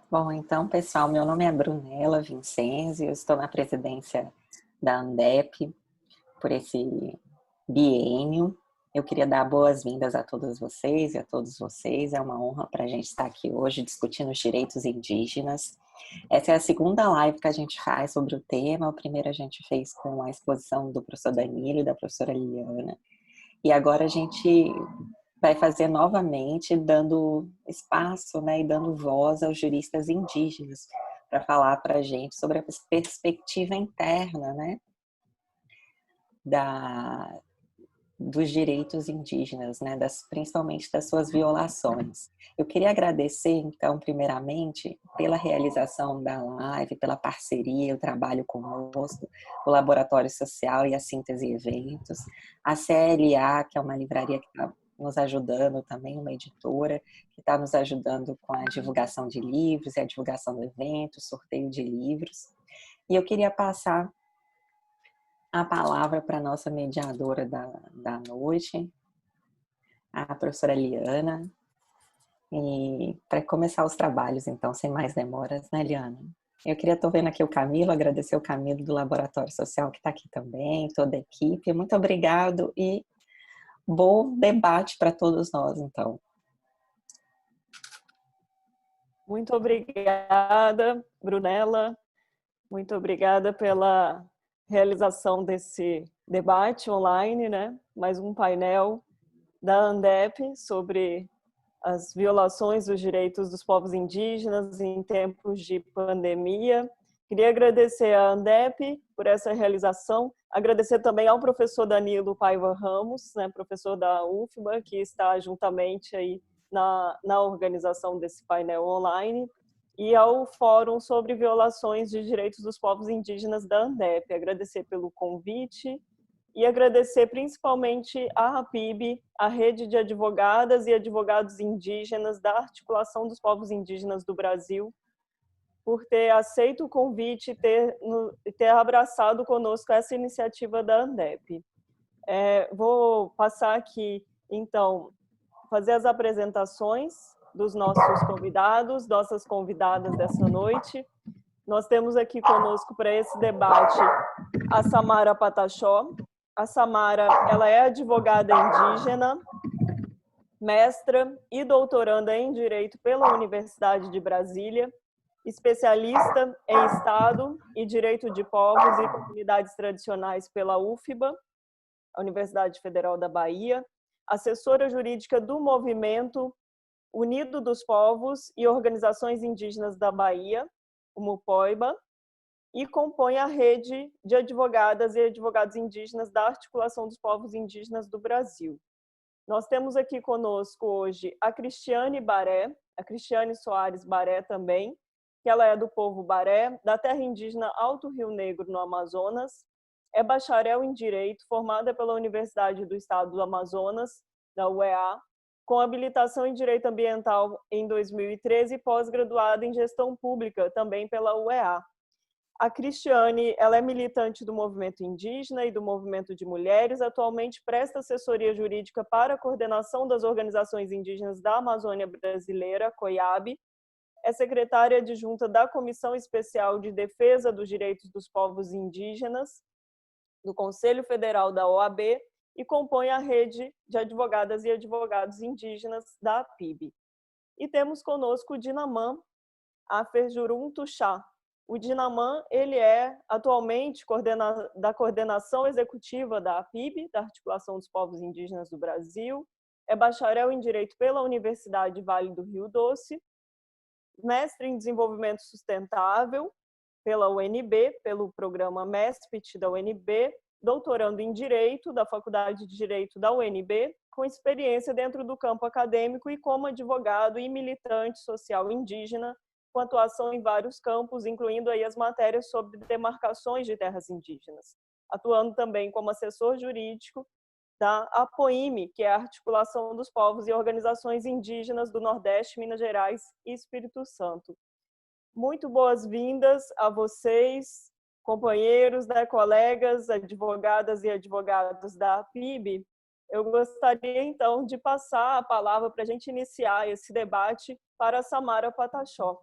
Bom, então, pessoal, meu nome é Brunella Vincenzi, eu estou na presidência da Andep por esse biênio. Eu queria dar boas-vindas a todas vocês e a todos vocês. É uma honra para a gente estar aqui hoje discutindo os direitos indígenas. Essa é a segunda live que a gente faz sobre o tema. A primeira a gente fez com a exposição do professor Danilo e da professora Liliana. E agora a gente vai fazer novamente, dando espaço, né, e dando voz aos juristas indígenas para falar para a gente sobre a perspectiva interna, né, dos direitos indígenas, né, principalmente das suas violações. Eu queria agradecer, então, primeiramente, pela realização da live, pela parceria, o trabalho conosco, o Laboratório Social e a Síntese Eventos, a CLA, que é uma livraria que está nos ajudando também, uma editora, que está nos ajudando com a divulgação de livros e a divulgação do evento, sorteio de livros. E eu queria passar a palavra para a nossa mediadora da noite, a professora Liana, e para começar os trabalhos, então, sem mais demoras, né, Liana? Eu queria estar vendo aqui o Camilo, agradecer o Camilo do Laboratório Social que está aqui também, toda a equipe. Muito obrigado e bom debate para todos nós, então. Muito obrigada, Brunella. Muito obrigada pela realização desse debate online, né? Mais um painel da Andep sobre as violações dos direitos dos povos indígenas em tempos de pandemia. Queria agradecer à Andep por essa realização, agradecer também ao professor Danilo Paiva Ramos, né, professor da UFBA, que está juntamente aí na organização desse painel online, e ao Fórum sobre Violações de Direitos dos Povos Indígenas da Andep. Agradecer pelo convite e agradecer principalmente à APIB, a Rede de Advogadas e Advogados Indígenas da Articulação dos Povos Indígenas do Brasil, por ter aceito o convite e ter abraçado conosco essa iniciativa da Andep. Vou passar aqui, então, fazer as apresentações dos nossos convidados, nossas convidadas dessa noite. Nós temos aqui conosco para esse debate a Samara Pataxó. A Samara, ela é advogada indígena, mestra e doutoranda em Direito pela Universidade de Brasília, especialista em Estado e Direito de Povos e Comunidades Tradicionais pela UFBA, a Universidade Federal da Bahia, assessora jurídica do Movimento Unido dos Povos e Organizações Indígenas da Bahia, o MUPOIBA, e compõe a rede de advogadas e advogados indígenas da Articulação dos Povos Indígenas do Brasil. Nós temos aqui conosco hoje a Cristiane Baré, a Cristiane Soares Baré também, que ela é do povo Baré, da terra indígena Alto Rio Negro, no Amazonas, é bacharel em Direito, formada pela Universidade do Estado do Amazonas, da UEA, com habilitação em Direito Ambiental em 2013 e pós-graduada em Gestão Pública, também pela UEA. A Cristiane, ela é militante do movimento indígena e do movimento de mulheres, atualmente presta assessoria jurídica para a coordenação das organizações indígenas da Amazônia Brasileira, COIAB, é secretária adjunta da Comissão Especial de Defesa dos Direitos dos Povos Indígenas, do Conselho Federal da OAB, e compõe a rede de advogadas e advogados indígenas da APIB. E temos conosco o Dinamã Aferjurum Tuxá. O Dinamã, ele é atualmente da coordenação executiva da APIB, da Articulação dos Povos Indígenas do Brasil, é bacharel em Direito pela Universidade Vale do Rio Doce, mestre em Desenvolvimento Sustentável pela UNB, pelo programa MESPIT da UNB, doutorando em Direito da Faculdade de Direito da UNB, com experiência dentro do campo acadêmico e como advogado e militante social indígena, com atuação em vários campos, incluindo aí as matérias sobre demarcações de terras indígenas, atuando também como assessor jurídico da APOIME, que é a Articulação dos Povos e Organizações Indígenas do Nordeste, Minas Gerais e Espírito Santo. Muito boas-vindas a vocês, companheiros, né, colegas, advogadas e advogados da APIB. Eu gostaria, então, de passar a palavra para a gente iniciar esse debate para a Samara Pataxó.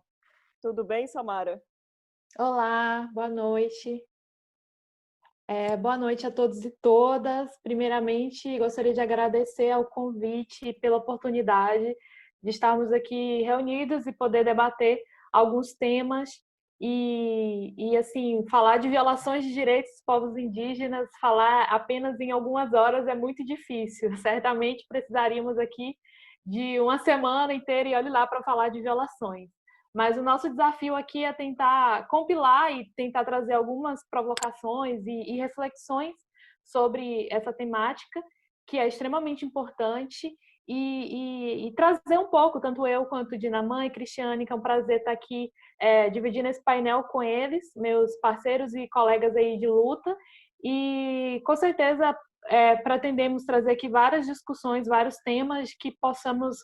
Tudo bem, Samara? Olá, boa noite. Boa noite a todos e todas. Primeiramente, gostaria de agradecer ao convite e pela oportunidade de estarmos aqui reunidos e poder debater alguns temas assim, falar de violações de direitos dos povos indígenas, falar apenas em algumas horas é muito difícil. Certamente precisaríamos aqui de uma semana inteira e olhe lá para falar de violações. Mas o nosso desafio aqui é tentar compilar e tentar trazer algumas provocações e reflexões sobre essa temática, que é extremamente importante, e trazer um pouco, tanto eu quanto Dinamã e Cristiane, que é um prazer estar aqui dividindo esse painel com eles, meus parceiros e colegas aí de luta, e com certeza pretendemos trazer aqui várias discussões, vários temas que possamos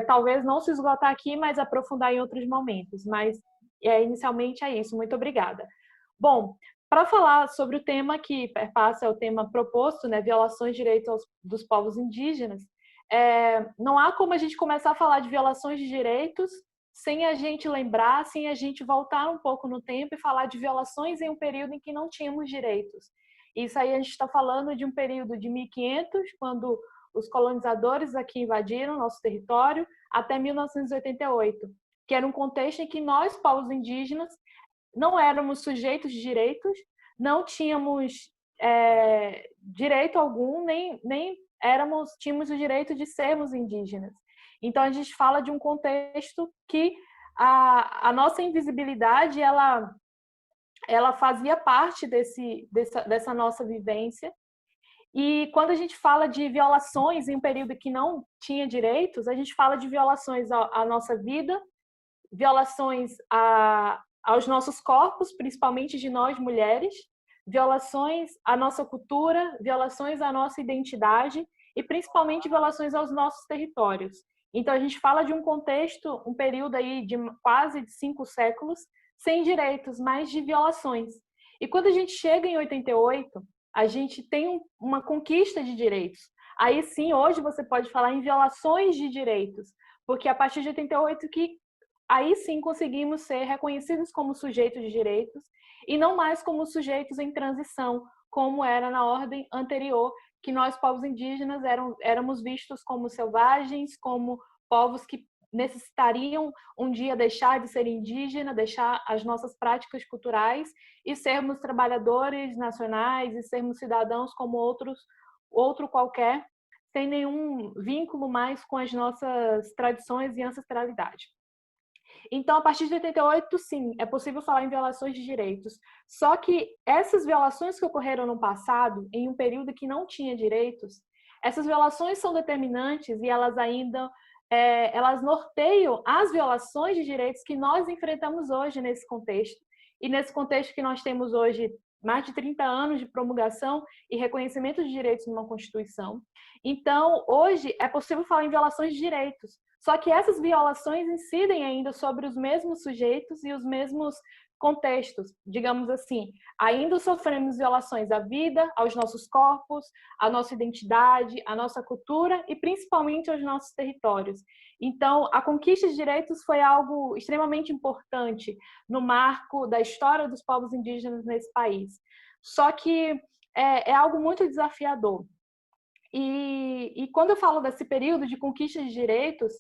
talvez não se esgotar aqui, mas aprofundar em outros momentos. Mas inicialmente é isso. Muito obrigada. Bom, para falar sobre o tema que perpassa o tema proposto, né, violações de direitos dos povos indígenas, não há como a gente começar a falar de violações de direitos sem a gente lembrar, sem a gente voltar um pouco no tempo e falar de violações em um período em que não tínhamos direitos. Isso aí a gente está falando de um período de 1500, quando os colonizadores aqui invadiram nosso território, até 1988, que era um contexto em que nós, povos indígenas, não éramos sujeitos de direitos, não tínhamos direito algum, nem tínhamos o direito de sermos indígenas. Então, a gente fala de um contexto que a nossa invisibilidade, ela fazia parte dessa nossa vivência. E quando a gente fala de violações em um período que não tinha direitos, a gente fala de violações à nossa vida, violações aos nossos corpos, principalmente de nós mulheres, violações à nossa cultura, violações à nossa identidade e principalmente violações aos nossos territórios. Então a gente fala de um contexto, um período aí de quase 5 séculos sem direitos, mas de violações. E quando a gente chega em 88, a gente tem uma conquista de direitos. Aí sim, hoje você pode falar em violações de direitos, porque a partir de 88 que aí sim conseguimos ser reconhecidos como sujeitos de direitos e não mais como sujeitos em transição, como era na ordem anterior, que nós, povos indígenas, éramos vistos como selvagens, como povos que necessitariam um dia deixar de ser indígena, deixar as nossas práticas culturais e sermos trabalhadores nacionais e sermos cidadãos como outro qualquer, sem nenhum vínculo mais com as nossas tradições e ancestralidade. Então, a partir de 88, sim, é possível falar em violações de direitos. Só que essas violações que ocorreram no passado, em um período que não tinha direitos, essas violações são determinantes e elas ainda elas norteiam as violações de direitos que nós enfrentamos hoje nesse contexto. E nesse contexto que nós temos hoje mais de 30 anos de promulgação e reconhecimento de direitos numa Constituição. Então, hoje é possível falar em violações de direitos. Só que essas violações incidem ainda sobre os mesmos sujeitos e os mesmos contextos, digamos assim. Ainda sofremos violações à vida, aos nossos corpos, à nossa identidade, à nossa cultura e principalmente aos nossos territórios. Então, a conquista de direitos foi algo extremamente importante no marco da história dos povos indígenas nesse país. Só que é algo muito desafiador. E quando eu falo desse período de conquista de direitos,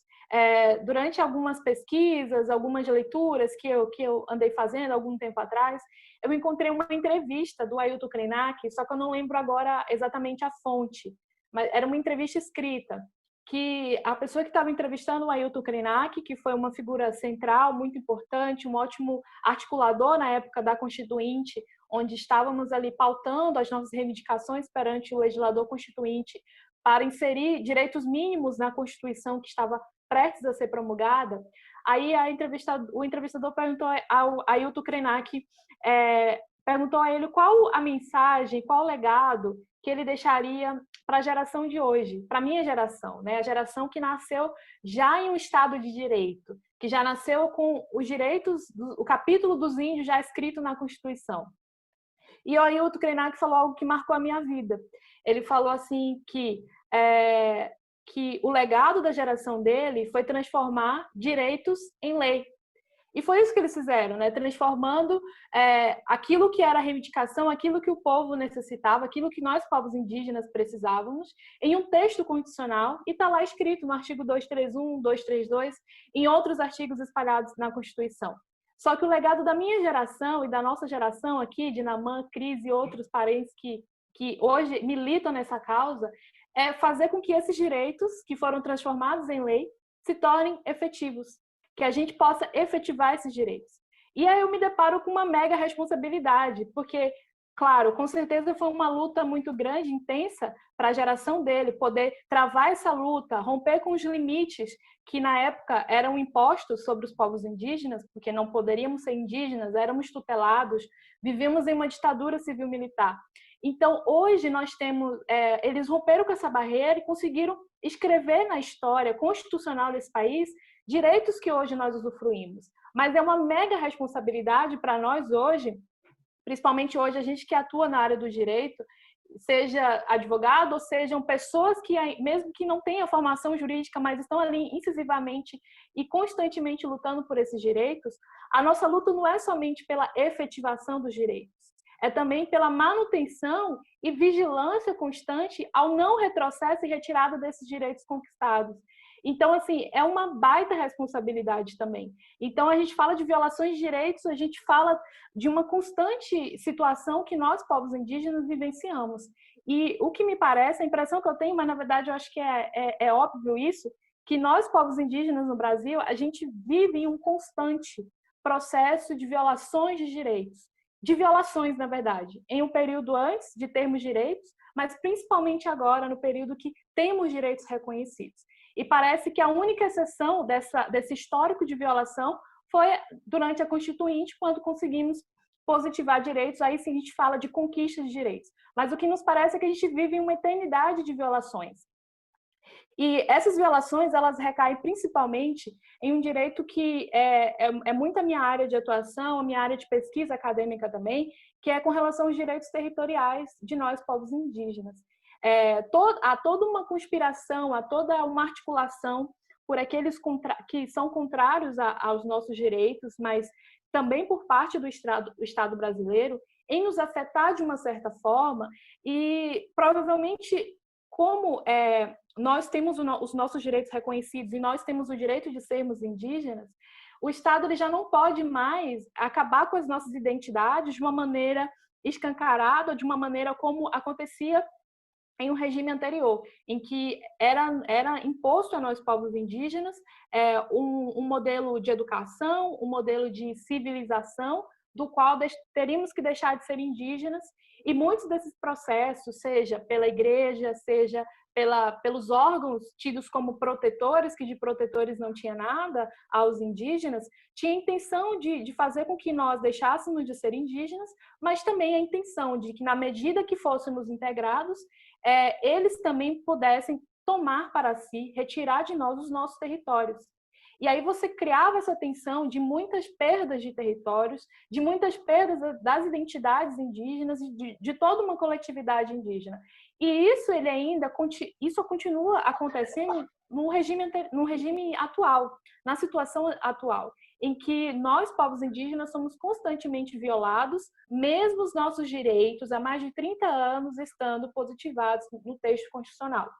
durante algumas pesquisas, algumas leituras que eu andei fazendo algum tempo atrás, eu encontrei uma entrevista do Ailton Krenak, só que eu não lembro agora exatamente a fonte, mas era uma entrevista escrita, que a pessoa que estava entrevistando o Ailton Krenak, que foi uma figura central, muito importante, um ótimo articulador na época da Constituinte, onde estávamos ali pautando as nossas reivindicações perante o legislador constituinte para inserir direitos mínimos na Constituição que estava prestes a ser promulgada. Aí o entrevistador perguntou ao Ailton Krenak, perguntou a ele qual a mensagem, qual o legado que ele deixaria para a geração de hoje, para a minha geração, né? A geração que nasceu já em um Estado de Direito, que já nasceu com os direitos, o capítulo dos índios já escrito na Constituição. E o Ailton Krenak falou algo que marcou a minha vida. Ele falou assim que o legado da geração dele foi transformar direitos em lei. E foi isso que eles fizeram, né? Transformando aquilo que era a reivindicação, aquilo que o povo necessitava, aquilo que nós, povos indígenas, precisávamos, em um texto constitucional, e está lá escrito no artigo 231, 232, em outros artigos espalhados na Constituição. Só que o legado da minha geração e da nossa geração aqui, de Namã, Cris e outros parentes que hoje militam nessa causa, é fazer com que esses direitos, que foram transformados em lei, se tornem efetivos, que a gente possa efetivar esses direitos. E aí eu me deparo com uma mega responsabilidade, porque, claro, com certeza foi uma luta muito grande, intensa, para a geração dele poder travar essa luta, romper com os limites que na época eram impostos sobre os povos indígenas, porque não poderíamos ser indígenas, éramos tutelados, vivíamos em uma ditadura civil-militar. Então, hoje nós temos, eles romperam com essa barreira e conseguiram escrever na história constitucional desse país direitos que hoje nós usufruímos. Mas é uma mega responsabilidade para nós hoje, principalmente hoje a gente que atua na área do direito, seja advogado ou sejam pessoas que, mesmo que não tenham formação jurídica, mas estão ali incisivamente e constantemente lutando por esses direitos, a nossa luta não é somente pela efetivação dos direitos, é também pela manutenção e vigilância constante ao não retrocesso e retirada desses direitos conquistados. Então, assim, é uma baita responsabilidade também. Então, a gente fala de violações de direitos, a gente fala de uma constante situação que nós, povos indígenas, vivenciamos. E o que me parece, a impressão que eu tenho, mas na verdade eu acho que é óbvio isso, que nós, povos indígenas no Brasil, a gente vive em um constante processo de violações de direitos. De violações, na verdade, em um período antes de termos direitos, mas principalmente agora, no período que temos direitos reconhecidos. E parece que a única exceção desse histórico de violação foi durante a Constituinte, quando conseguimos positivar direitos, aí sim a gente fala de conquista de direitos. Mas o que nos parece é que a gente vive em uma eternidade de violações. E essas violações, elas recaem principalmente em um direito que é muito a minha área de atuação, a minha área de pesquisa acadêmica também, que é com relação aos direitos territoriais de nós, povos indígenas. Há toda uma conspiração, há toda uma articulação por aqueles que são contrários aos nossos direitos, mas também por parte do Estado brasileiro, em nos afetar de uma certa forma e provavelmente como nós temos os nossos direitos reconhecidos e nós temos o direito de sermos indígenas, o Estado ele já não pode mais acabar com as nossas identidades de uma maneira escancarada, de uma maneira como acontecia em um regime anterior, em que era imposto a nós, povos indígenas, um modelo de educação, um modelo de civilização, do qual teríamos que deixar de ser indígenas, e muitos desses processos, seja pela igreja, seja pelos órgãos tidos como protetores, que de protetores não tinha nada, aos indígenas, tinha a intenção de fazer com que nós deixássemos de ser indígenas, mas também a intenção de que, na medida que fôssemos integrados, eles também pudessem tomar para si, retirar de nós os nossos territórios. E aí você criava essa tensão de muitas perdas de territórios, de muitas perdas das identidades indígenas e de toda uma coletividade indígena. E isso continua acontecendo no regime atual, na situação atual, em que nós, povos indígenas, somos constantemente violados, mesmo os nossos direitos, há mais de 30 anos, estando positivados no texto constitucional.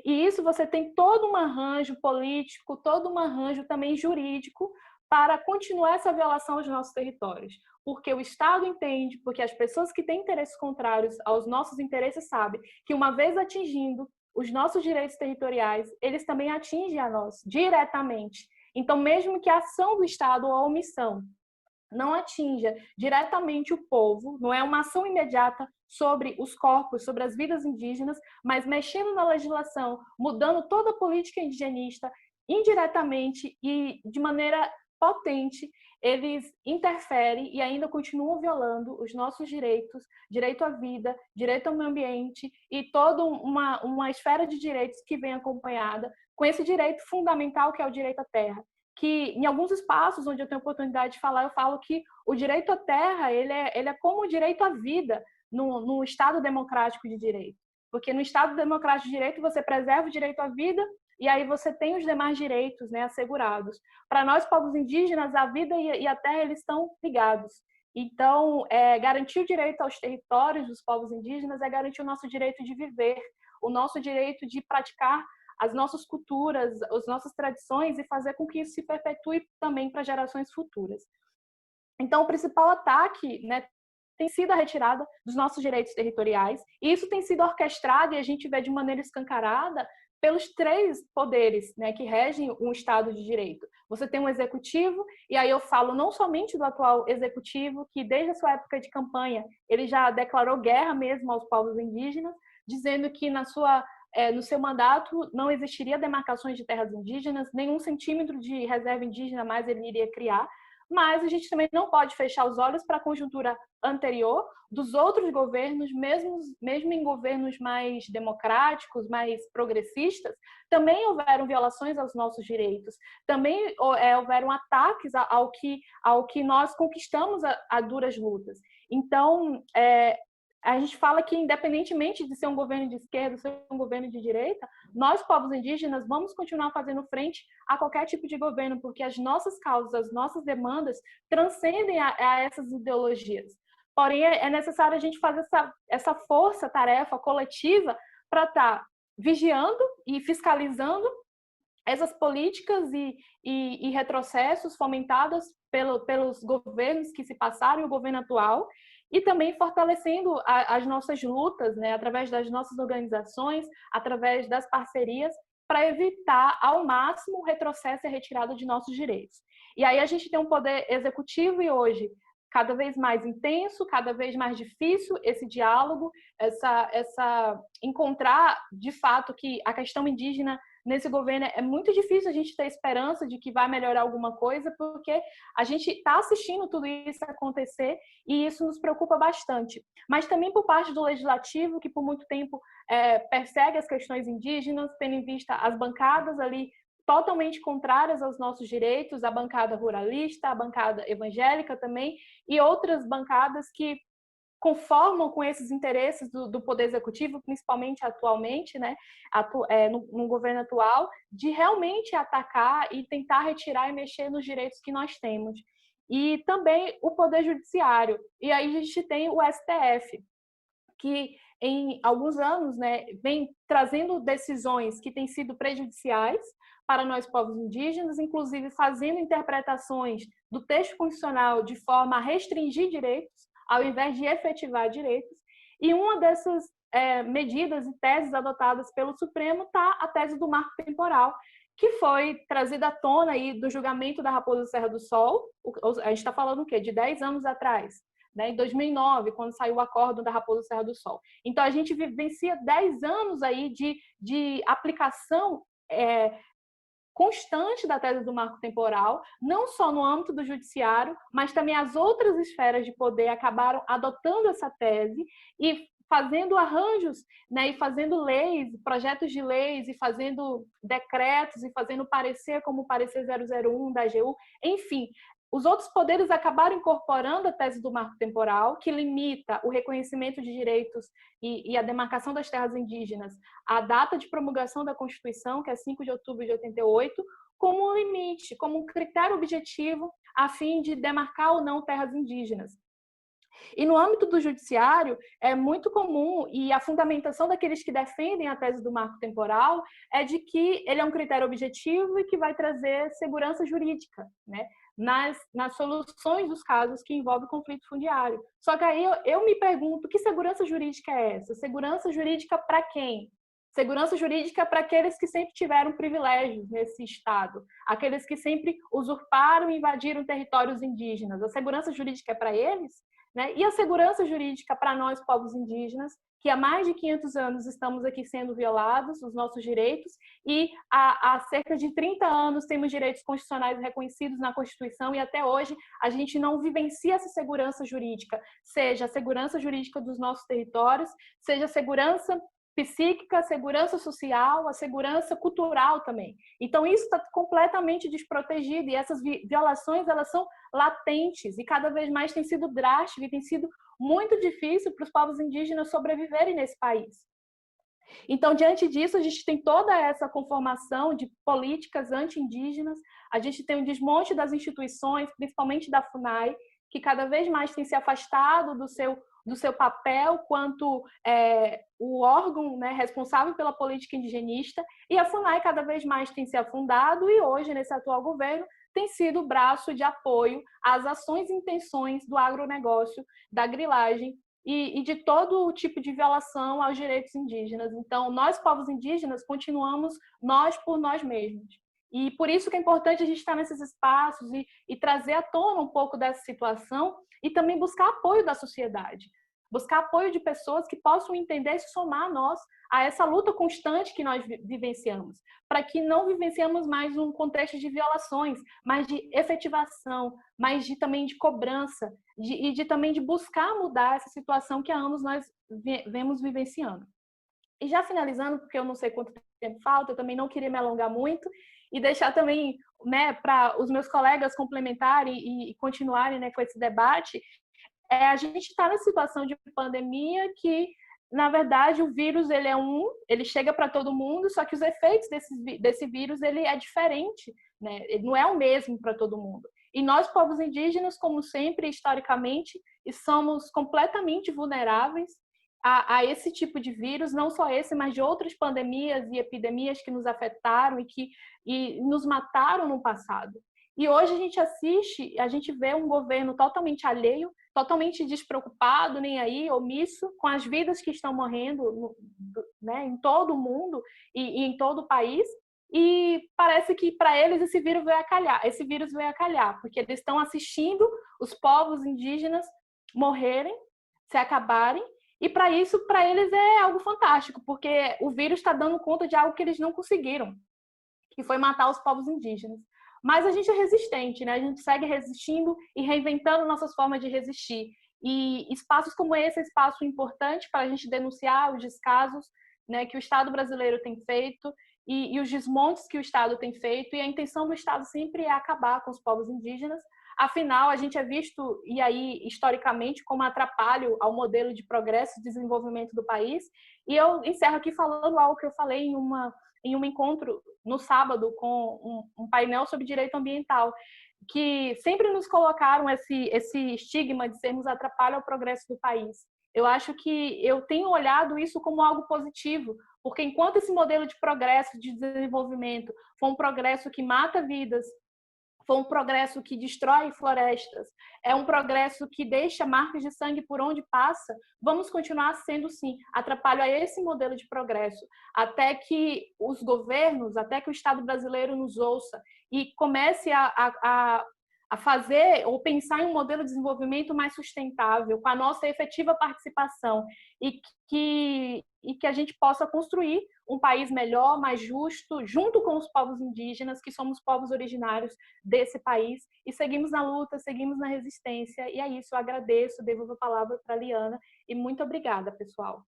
E isso você tem todo um arranjo político, todo um arranjo também jurídico para continuar essa violação aos nossos territórios. Porque o Estado entende, porque as pessoas que têm interesses contrários aos nossos interesses sabem que, uma vez atingindo os nossos direitos territoriais, eles também atingem a nós diretamente. Então, mesmo que a ação do Estado ou a omissão não atinja diretamente o povo, não é uma ação imediata sobre os corpos, sobre as vidas indígenas, mas mexendo na legislação, mudando toda a política indigenista, indiretamente e de maneira potente, eles interferem e ainda continuam violando os nossos direitos, direito à vida, direito ao meio ambiente e toda uma esfera de direitos que vem acompanhada com esse direito fundamental que é o direito à terra. Que em alguns espaços onde eu tenho oportunidade de falar, eu falo que o direito à terra ele é como o direito à vida no Estado democrático de direito. Porque no Estado democrático de direito você preserva o direito à vida, e aí você tem os demais direitos, né, assegurados. Para nós, povos indígenas, a vida e a terra, eles estão ligados. Então, garantir o direito aos territórios dos povos indígenas é garantir o nosso direito de viver, o nosso direito de praticar as nossas culturas, as nossas tradições e fazer com que isso se perpetue também para gerações futuras. Então, o principal ataque, né, tem sido a retirada dos nossos direitos territoriais, e isso tem sido orquestrado, e a gente vê de maneira escancarada, pelos 3 poderes, né, que regem um Estado de Direito. Você tem um executivo, e aí eu falo não somente do atual executivo, que desde a sua época de campanha, ele já declarou guerra mesmo aos povos indígenas, dizendo que no seu mandato não existiria demarcações de terras indígenas, nenhum centímetro de reserva indígena mais ele iria criar, mas a gente também não pode fechar os olhos para a conjuntura anterior dos outros governos, mesmo em governos mais democráticos, mais progressistas, também houveram violações aos nossos direitos, também houveram ataques ao que nós conquistamos a duras lutas. Então, a gente fala que, independentemente de ser um governo de esquerda ou ser um governo de direita, nós, povos indígenas, vamos continuar fazendo frente a qualquer tipo de governo, porque as nossas causas, as nossas demandas transcendem a essas ideologias. Porém, é necessário a gente fazer essa força-tarefa coletiva para estar vigiando e fiscalizando essas políticas e retrocessos fomentados pelos governos que se passaram e o governo atual, e também fortalecendo as nossas lutas, né, através das nossas organizações, através das parcerias, para evitar ao máximo o retrocesso e a retirada de nossos direitos. E aí a gente tem um poder executivo e hoje cada vez mais intenso, cada vez mais difícil esse diálogo, encontrar de fato que a questão indígena nesse governo é muito difícil a gente ter esperança de que vai melhorar alguma coisa, porque a gente está assistindo tudo isso acontecer e isso nos preocupa bastante. Mas também por parte do legislativo, que por muito tempo persegue as questões indígenas, tendo em vista as bancadas ali totalmente contrárias aos nossos direitos, a bancada ruralista, a bancada evangélica também, e outras bancadas que conformam com esses interesses do Poder Executivo, principalmente atualmente, né, no governo atual, de realmente atacar e tentar retirar e mexer nos direitos que nós temos. E também o Poder Judiciário. E aí a gente tem o STF, que em alguns anos, né, vem trazendo decisões que têm sido prejudiciais para nós povos indígenas, inclusive fazendo interpretações do texto constitucional de forma a restringir direitos, ao invés de efetivar direitos. E uma dessas medidas e teses adotadas pelo Supremo está a tese do marco temporal, que foi trazida à tona aí do julgamento da Raposa Serra do Sol. A gente está falando o quê? De 10 anos atrás, né? Em 2009, quando saiu o acordo da Raposa Serra do Sol. Então, a gente vivencia 10 anos aí de aplicação constante da tese do marco temporal, não só no âmbito do judiciário, mas também as outras esferas de poder acabaram adotando essa tese e fazendo arranjos, né, e fazendo leis, projetos de leis, e fazendo decretos, e fazendo parecer como o parecer 001 da AGU, enfim. Os outros poderes acabaram incorporando a tese do marco temporal, que limita o reconhecimento de direitos e a demarcação das terras indígenas à data de promulgação da Constituição, que é 5 de outubro de 88, como um limite, como um critério objetivo a fim de demarcar ou não terras indígenas. E no âmbito do judiciário, é muito comum, e a fundamentação daqueles que defendem a tese do marco temporal é de que ele é um critério objetivo e que vai trazer segurança jurídica, né, nas soluções dos casos que envolvem conflito fundiário. Só que aí eu me pergunto, que segurança jurídica é essa? Segurança jurídica para quem? Segurança jurídica para aqueles que sempre tiveram privilégios nesse Estado, aqueles que sempre usurparam e invadiram territórios indígenas. A segurança jurídica é para eles? Né? E a segurança jurídica para nós, povos indígenas, que há mais de 500 anos estamos aqui sendo violados, os nossos direitos, e há cerca de 30 anos temos direitos constitucionais reconhecidos na Constituição, e até hoje a gente não vivencia essa segurança jurídica, seja a segurança jurídica dos nossos territórios, seja a segurança psíquica, a segurança social, a segurança cultural também. Então, isso está completamente desprotegido, e essas violações, elas são latentes, e cada vez mais tem sido drástico, e tem sido muito difícil para os povos indígenas sobreviverem nesse país. Então, diante disso, a gente tem toda essa conformação de políticas anti-indígenas, a gente tem um desmonte das instituições, principalmente da FUNAI, que cada vez mais tem se afastado do seu papel quanto o órgão, né, responsável pela política indigenista, e a FUNAI cada vez mais tem se afundado e hoje, nesse atual governo, tem sido o braço de apoio às ações e intenções do agronegócio, da grilagem e de todo tipo de violação aos direitos indígenas. Então, nós, povos indígenas, continuamos nós por nós mesmos. E por isso que é importante a gente estar nesses espaços e trazer à tona um pouco dessa situação e também buscar apoio da sociedade, buscar apoio de pessoas que possam entender e se somar a nós, a essa luta constante que nós vivenciamos, para que não vivenciamos mais um contexto de violações, mas de efetivação, mas também de cobrança, também de buscar mudar essa situação que há anos nós vemos vivenciando. E já finalizando, porque eu não sei quanto tempo falta, eu também não queria me alongar muito, e deixar também, né, para os meus colegas complementarem e continuarem, né, com esse debate, a gente está numa situação de pandemia que, na verdade, o vírus ele chega para todo mundo, só que os efeitos desse vírus ele é diferente, né? Ele não é o mesmo para todo mundo. E nós, povos indígenas, como sempre, historicamente, somos completamente vulneráveis a esse tipo de vírus, não só esse, mas de outras pandemias e epidemias que nos afetaram e nos mataram no passado. E hoje a gente vê um governo totalmente alheio, totalmente despreocupado, nem aí, omisso, com as vidas que estão morrendo, né, em todo o mundo e em todo o país. E parece que para eles esse vírus veio a calhar, porque eles estão assistindo os povos indígenas morrerem, se acabarem, e para isso, para eles é algo fantástico, porque o vírus está dando conta de algo que eles não conseguiram, que foi matar os povos indígenas. Mas a gente é resistente, né? A gente segue resistindo e reinventando nossas formas de resistir. E espaços como esse é espaço importante para a gente denunciar os descasos, né, que o Estado brasileiro tem feito e os desmontes que o Estado tem feito. E a intenção do Estado sempre é acabar com os povos indígenas. Afinal, a gente é visto, e aí, historicamente, como atrapalho ao modelo de progresso e desenvolvimento do país. E eu encerro aqui falando algo que eu falei em um encontro no sábado com um painel sobre direito ambiental, que sempre nos colocaram esse estigma de sermos atrapalho ao progresso do país. Eu acho que eu tenho olhado isso como algo positivo, porque enquanto esse modelo de progresso, de desenvolvimento, foi um progresso que mata vidas, foi um progresso que destrói florestas, é um progresso que deixa marcas de sangue por onde passa, vamos continuar sendo, sim, atrapalho a esse modelo de progresso, até que os governos, até que o Estado brasileiro nos ouça e comece a fazer ou pensar em um modelo de desenvolvimento mais sustentável, com a nossa efetiva participação e que a gente possa construir um país melhor, mais justo, junto com os povos indígenas, que somos povos originários desse país, e seguimos na luta, seguimos na resistência, e é isso, eu agradeço, devolvo a palavra para a Liana, e muito obrigada, pessoal.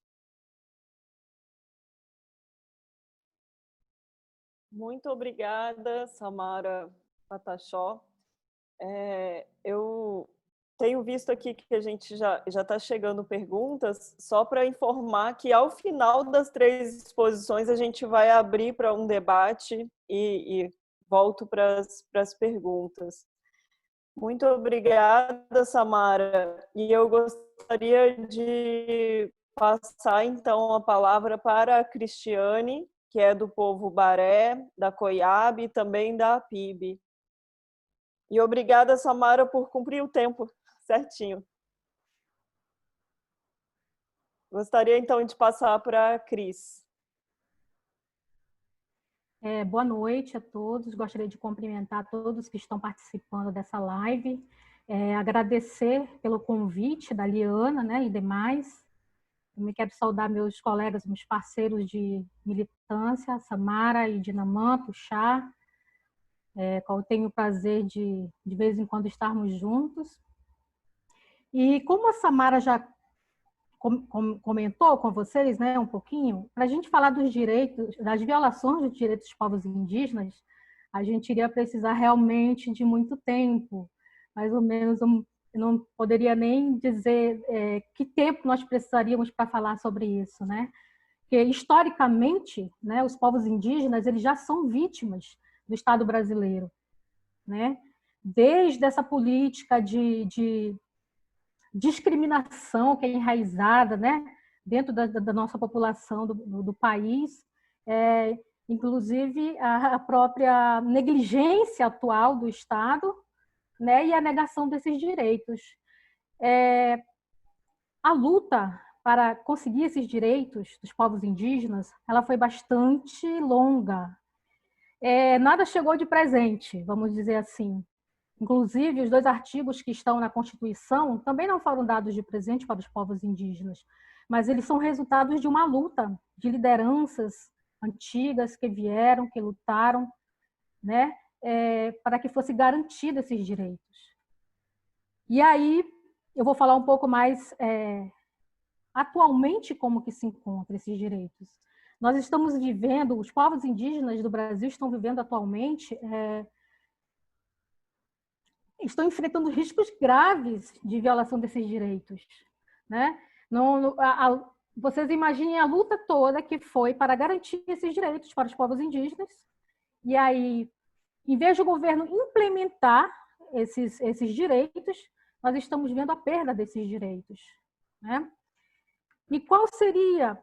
Muito obrigada, Samara Pataxó. Eu tenho visto aqui que a gente já está chegando perguntas, só para informar que ao final das 3 exposições a gente vai abrir para um debate e volto para as perguntas. Muito obrigada, Samara. E eu gostaria de passar então a palavra para a Cristiane, que é do povo Baré, da COIAB e também da APIB. E obrigada, Samara, por cumprir o tempo certinho. Gostaria, então, de passar para a Cris. Boa noite a todos. Gostaria de cumprimentar todos que estão participando dessa live. Agradecer pelo convite da Liana, né, e demais. Também quero saudar meus colegas, meus parceiros de militância, Samara e Dinamã, Puxar, qual eu tenho o prazer de vez em quando estarmos juntos. E como a Samara já comentou com vocês, né, um pouquinho, para a gente falar dos direitos, das violações dos direitos dos povos indígenas, a gente iria precisar realmente de muito tempo, mais ou menos, eu não poderia nem dizer que tempo nós precisaríamos para falar sobre isso, né? Porque, historicamente, né, os povos indígenas eles já são vítimas do Estado brasileiro, né? Desde essa política de discriminação que é enraizada, né, dentro da nossa população do país, inclusive a própria negligência atual do Estado, né, e a negação desses direitos. A luta para conseguir esses direitos dos povos indígenas, ela foi bastante longa. Nada chegou de presente, vamos dizer assim. Inclusive, os 2 artigos que estão na Constituição também não foram dados de presente para os povos indígenas, mas eles são resultados de uma luta de lideranças antigas que vieram, que lutaram, né, para que fosse garantido esses direitos. E aí, eu vou falar um pouco mais atualmente como que se encontram esses direitos. Nós estamos vivendo, os povos indígenas do Brasil estão vivendo atualmente, estão enfrentando riscos graves de violação desses direitos, né? Vocês imaginem a luta toda que foi para garantir esses direitos para os povos indígenas, e aí, em vez do governo implementar esses direitos, nós estamos vendo a perda desses direitos, né? E qual seria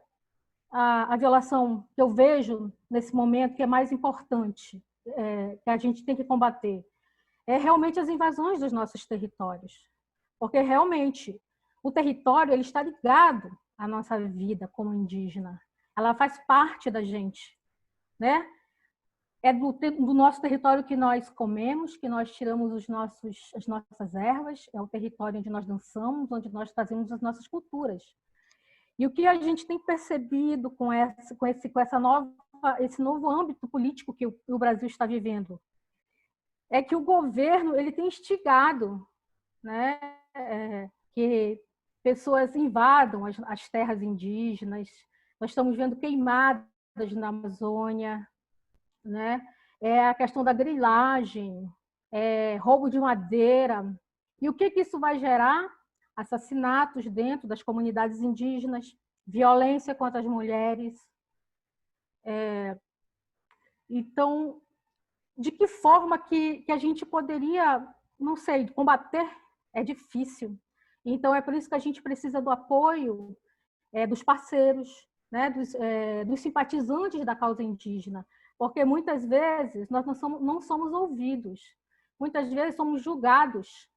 a violação que eu vejo nesse momento que é mais importante, que a gente tem que combater? Realmente as invasões dos nossos territórios. Porque realmente o território ele está ligado à nossa vida como indígena. Ela faz parte da gente, né? É do nosso território que nós comemos, que nós tiramos as nossas ervas, é o território onde nós dançamos, onde nós trazemos as nossas culturas. E o que a gente tem percebido com esse novo âmbito político que o Brasil está vivendo é que o governo ele tem instigado, né, que pessoas invadam as terras indígenas. Nós estamos vendo queimadas na Amazônia, né? A questão da grilagem, roubo de madeira. E o que isso vai gerar? Assassinatos dentro das comunidades indígenas, violência contra as mulheres. Então, de que forma que a gente poderia, não sei, combater? É difícil. Então, é por isso que a gente precisa do apoio dos parceiros, né, dos simpatizantes da causa indígena, porque muitas vezes nós não somos ouvidos, muitas vezes somos julgados,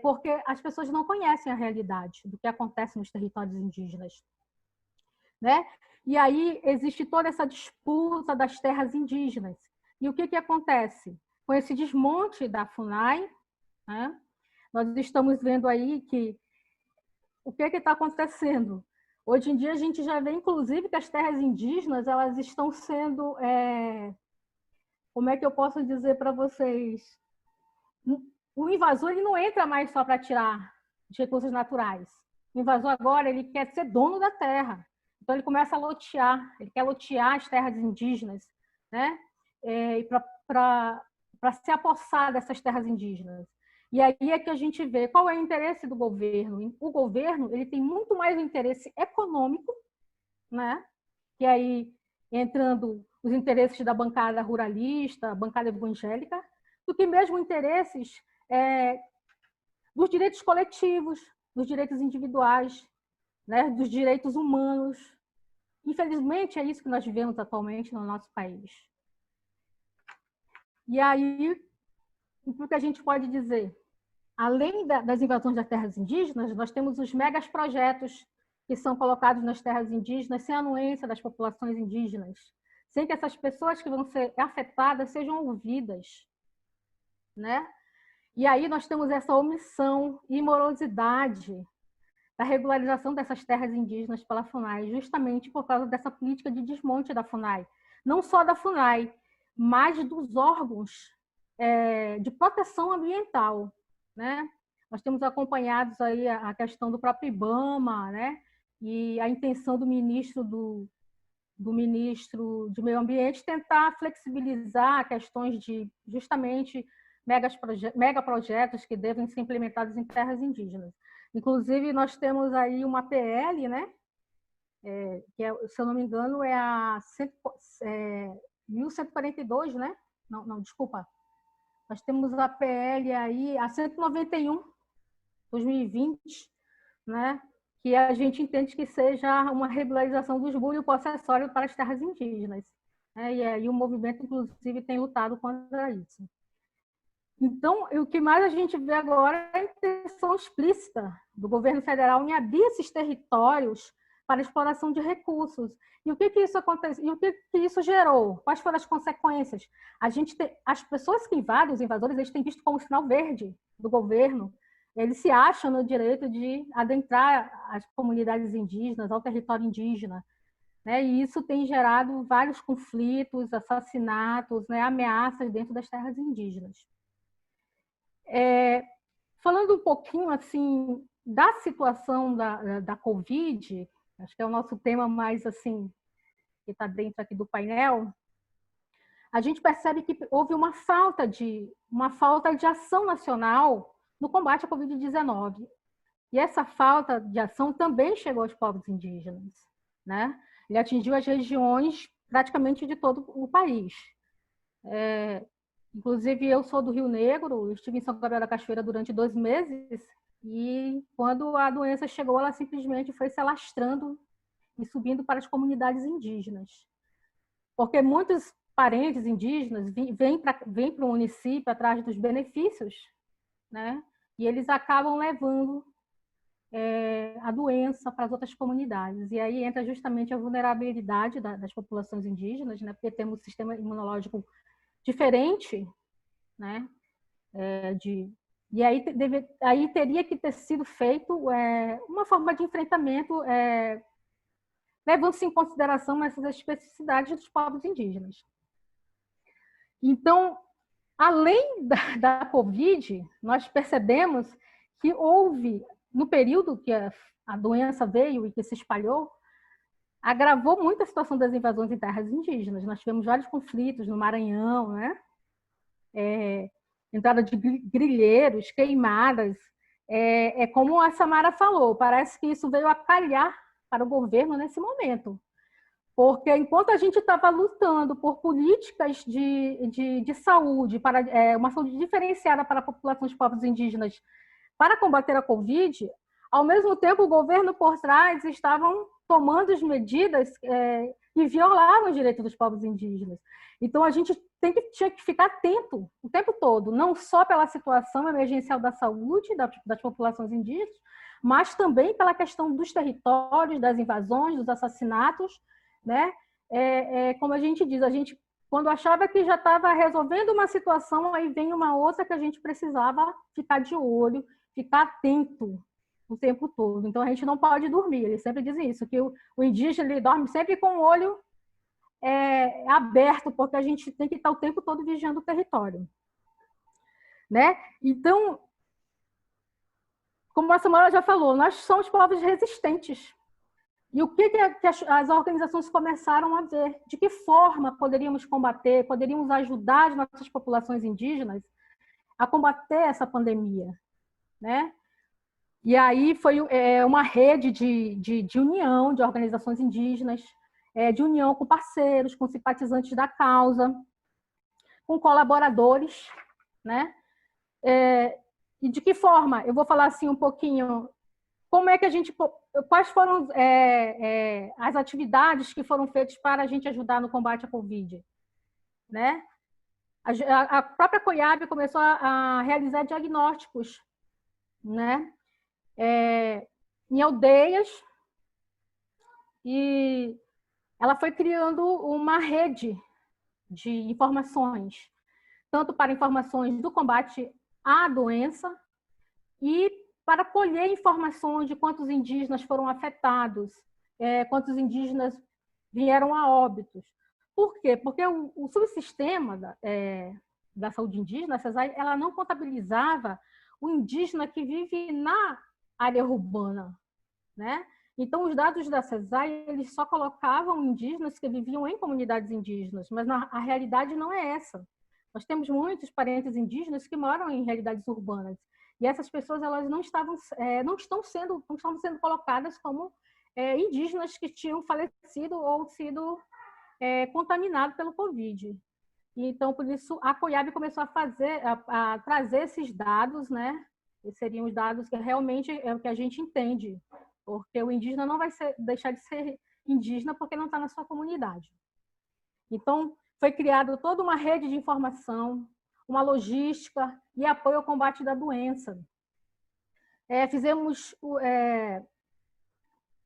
porque as pessoas não conhecem a realidade do que acontece nos territórios indígenas, né? E aí existe toda essa disputa das terras indígenas. E o que acontece? Com esse desmonte da FUNAI, né, nós estamos vendo aí que o que está acontecendo? Hoje em dia a gente já vê, inclusive, que as terras indígenas elas estão sendo, como é que eu posso dizer para vocês? O invasor ele não entra mais só para tirar os recursos naturais. O invasor agora ele quer ser dono da terra. Então ele começa a lotear, ele quer lotear as terras indígenas, né? Para se apossar dessas terras indígenas. E aí é que a gente vê qual é o interesse do governo. O governo ele tem muito mais interesse econômico, né? E aí entrando os interesses da bancada ruralista, bancada evangélica, do que mesmo interesses dos direitos coletivos, dos direitos individuais, né? Dos direitos humanos. Infelizmente, é isso que nós vivemos atualmente no nosso país. E aí, o que a gente pode dizer? Além das invasões das terras indígenas, nós temos os megaprojetos que são colocados nas terras indígenas sem anuência das populações indígenas, sem que essas pessoas que vão ser afetadas sejam ouvidas, né? E aí nós temos essa omissão e morosidade da regularização dessas terras indígenas pela FUNAI, justamente por causa dessa política de desmonte da FUNAI. Não só da FUNAI, mas dos órgãos de proteção ambiental, né? Nós temos acompanhado aí a questão do próprio IBAMA, né? E a intenção do ministro do do Meio Ambiente tentar flexibilizar questões de justamente megaprojetos que devem ser implementados em terras indígenas. Inclusive, nós temos aí uma PL, né? que se eu não me engano é a 1142, né? Não, desculpa. Nós temos a PL aí, a 191, 2020, né? Que a gente entende que seja uma regularização do esbulho possessório para as terras indígenas. Né? E aí o movimento, inclusive, tem lutado contra isso. Então, o que mais a gente vê agora é a intenção explícita do governo federal em abrir esses territórios para exploração de recursos. E o que isso acontece? E o que isso gerou? Quais foram as consequências? As pessoas que invadem, os invasores, eles têm visto como sinal verde do governo. Eles se acham no direito de adentrar as comunidades indígenas, ao território indígena. Né? E isso tem gerado vários conflitos, assassinatos, né? Ameaças dentro das terras indígenas. Falando um pouquinho assim da situação da Covid, acho que é o nosso tema mais assim que está dentro aqui do painel, a gente percebe que houve uma falta de ação nacional no combate à Covid-19. E essa falta de ação também chegou aos povos indígenas, né? Ele atingiu as regiões praticamente de todo o país. Inclusive, eu sou do Rio Negro, estive em São Gabriel da Cachoeira durante 2 meses, e quando a doença chegou, ela simplesmente foi se alastrando e subindo para as comunidades indígenas. Porque muitos parentes indígenas vêm para o município atrás dos benefícios, né? E eles acabam levando a doença para as outras comunidades. E aí entra justamente a vulnerabilidade das populações indígenas, né? Porque temos um sistema imunológico diferente, né? E aí teria que ter sido feito uma forma de enfrentamento levando-se em consideração essas especificidades dos povos indígenas. Então, além da Covid, nós percebemos que houve, no período que a doença veio e que se espalhou, agravou muito a situação das invasões em terras indígenas. Nós tivemos vários conflitos no Maranhão, né? Entrada de grilheiros, queimadas. Como a Samara falou, parece que isso veio a calhar para o governo nesse momento. Porque enquanto a gente estava lutando por políticas de saúde, para uma saúde diferenciada para a população dos povos indígenas para combater a Covid, ao mesmo tempo o governo por trás estavam tomando as medidas que violavam os direitos dos povos indígenas. Então a gente tinha que ficar atento o tempo todo, não só pela situação emergencial da saúde das populações indígenas, mas também pela questão dos territórios, das invasões, dos assassinatos, né? Como a gente diz, quando achava que já estava resolvendo uma situação, aí vem uma outra que a gente precisava ficar de olho, ficar atento o tempo todo. Então a gente não pode dormir. Eles sempre dizem isso, que o indígena ele dorme sempre com o olho aberto, porque a gente tem que estar o tempo todo vigiando o território, né? Então, como a Samara já falou, nós somos povos resistentes. E o que as organizações começaram a ver? De que forma poderíamos combater, poderíamos ajudar as nossas populações indígenas a combater essa pandemia, né? E aí foi uma rede de união de organizações indígenas, de união com parceiros, com simpatizantes da causa, com colaboradores, né? E de que forma? Eu vou falar assim um pouquinho como é que quais foram as atividades que foram feitas para a gente ajudar no combate à Covid, né? A própria COIAB começou a realizar diagnósticos, né? Em aldeias, e ela foi criando uma rede de informações, tanto para informações do combate à doença e para colher informações de quantos indígenas foram afetados, quantos indígenas vieram a óbitos. Por quê? Porque o subsistema da saúde indígena, a CESAI, ela não contabilizava o indígena que vive na área urbana, né? Então, os dados da CESAI, eles só colocavam indígenas que viviam em comunidades indígenas, mas a realidade não é essa. Nós temos muitos parentes indígenas que moram em realidades urbanas, e essas pessoas elas não estão sendo colocadas como indígenas que tinham falecido ou sido contaminados pelo Covid. Então, por isso, a COIAB começou a trazer esses dados, né? Que seriam os dados que realmente é o que a gente entende, porque o indígena não vai deixar de ser indígena porque não está na sua comunidade. Então, foi criada toda uma rede de informação, uma logística e apoio ao combate da doença. Fizemos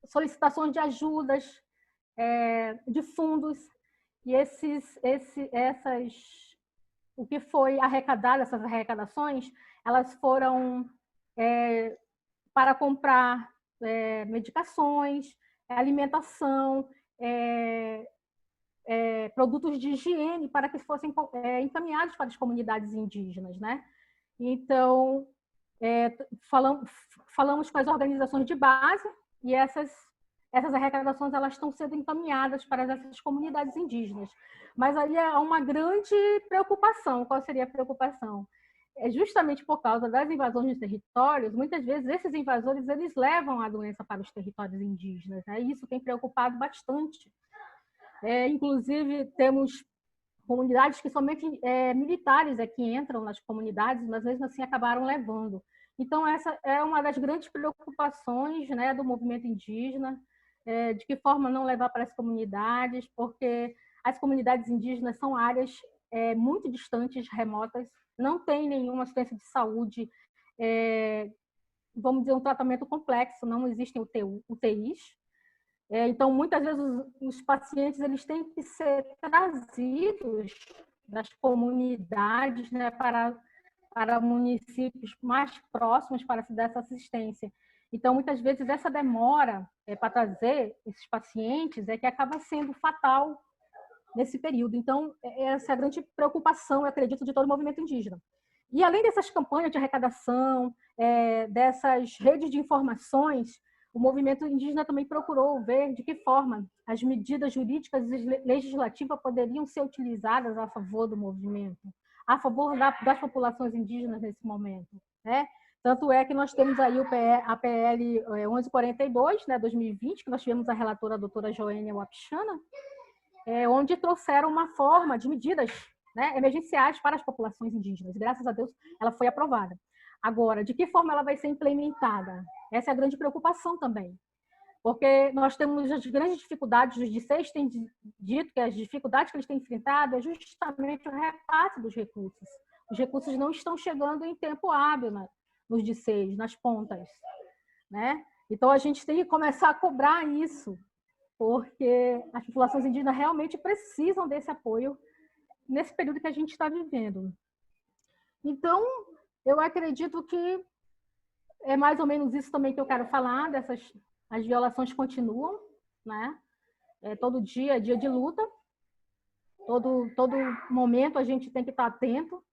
solicitações de ajudas, de fundos, e o que foi arrecadado, essas arrecadações, elas foram para comprar medicações, alimentação, produtos de higiene para que fossem encaminhados para as comunidades indígenas, né? Então, falamos com as organizações de base e essas arrecadações elas estão sendo encaminhadas para essas comunidades indígenas. Mas aí há uma grande preocupação. Qual seria a preocupação? Justamente por causa das invasões nos territórios, muitas vezes esses invasores eles levam a doença para os territórios indígenas, né? E isso tem preocupado bastante. Inclusive, temos comunidades que somente militares que entram nas comunidades, mas mesmo assim acabaram levando. Então, essa é uma das grandes preocupações, né, do movimento indígena, de que forma não levar para as comunidades, porque as comunidades indígenas são áreas muito distantes, remotas, não tem nenhuma assistência de saúde, vamos dizer, um tratamento complexo, não existem UTIs. Então, muitas vezes, os pacientes eles têm que ser trazidos das comunidades, né, para municípios mais próximos para se dar essa assistência. Então, muitas vezes, essa demora para trazer esses pacientes que acaba sendo fatal nesse período. Então, essa é a grande preocupação, eu acredito, de todo o movimento indígena. E, além dessas campanhas de arrecadação, dessas redes de informações, o movimento indígena também procurou ver de que forma as medidas jurídicas e legislativas poderiam ser utilizadas a favor do movimento, a favor das populações indígenas nesse momento, né? Tanto é que nós temos aí a PL 1142, né, 2020, que nós tivemos a relatora, a doutora Joênia Wapichana, onde trouxeram uma forma de medidas, né, emergenciais para as populações indígenas. Graças a Deus, ela foi aprovada. Agora, de que forma ela vai ser implementada? Essa é a grande preocupação também. Porque nós temos as grandes dificuldades, os DICEIs têm dito que as dificuldades que eles têm enfrentado é justamente o repasse dos recursos. Os recursos não estão chegando em tempo hábil nos DICEIs, nas pontas, né? Então, a gente tem que começar a cobrar isso, porque as populações indígenas realmente precisam desse apoio nesse período que a gente está vivendo. Então, eu acredito que é mais ou menos isso também que eu quero falar, as violações continuam, né? Todo dia é dia de luta, todo momento a gente tem que estar atento.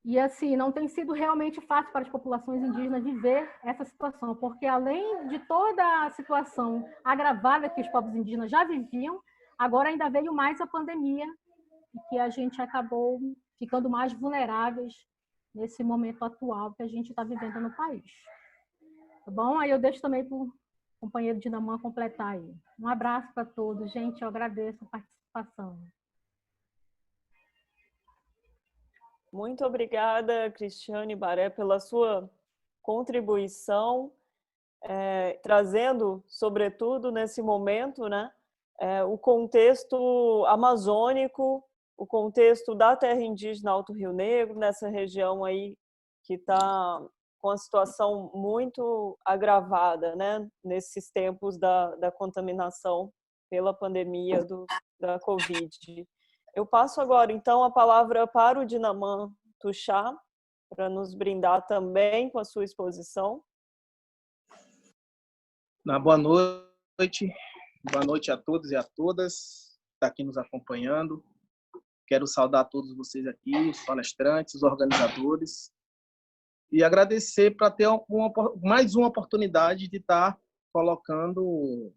E, assim, não tem sido realmente fácil para as populações indígenas viver essa situação, porque além de toda a situação agravada que os povos indígenas já viviam, agora ainda veio mais a pandemia, e que a gente acabou ficando mais vulneráveis nesse momento atual que a gente está vivendo no país. Tá bom? Aí eu deixo também para o companheiro Dinamã completar aí. Um abraço para todos, gente. Eu agradeço a participação. Muito obrigada, Cristiane Baré, pela sua contribuição, trazendo, sobretudo nesse momento, né, o contexto amazônico, o contexto da terra indígena Alto Rio Negro, nessa região aí que está com a situação muito agravada, né, nesses tempos da contaminação pela pandemia da Covid. Eu passo agora, então, a palavra para o Dinamã Tuxá, para nos brindar também com a sua exposição. Boa noite a todos e a todas que estão aqui nos acompanhando. Quero saudar todos vocês aqui, os palestrantes, os organizadores, e agradecer para ter mais uma oportunidade de estar colocando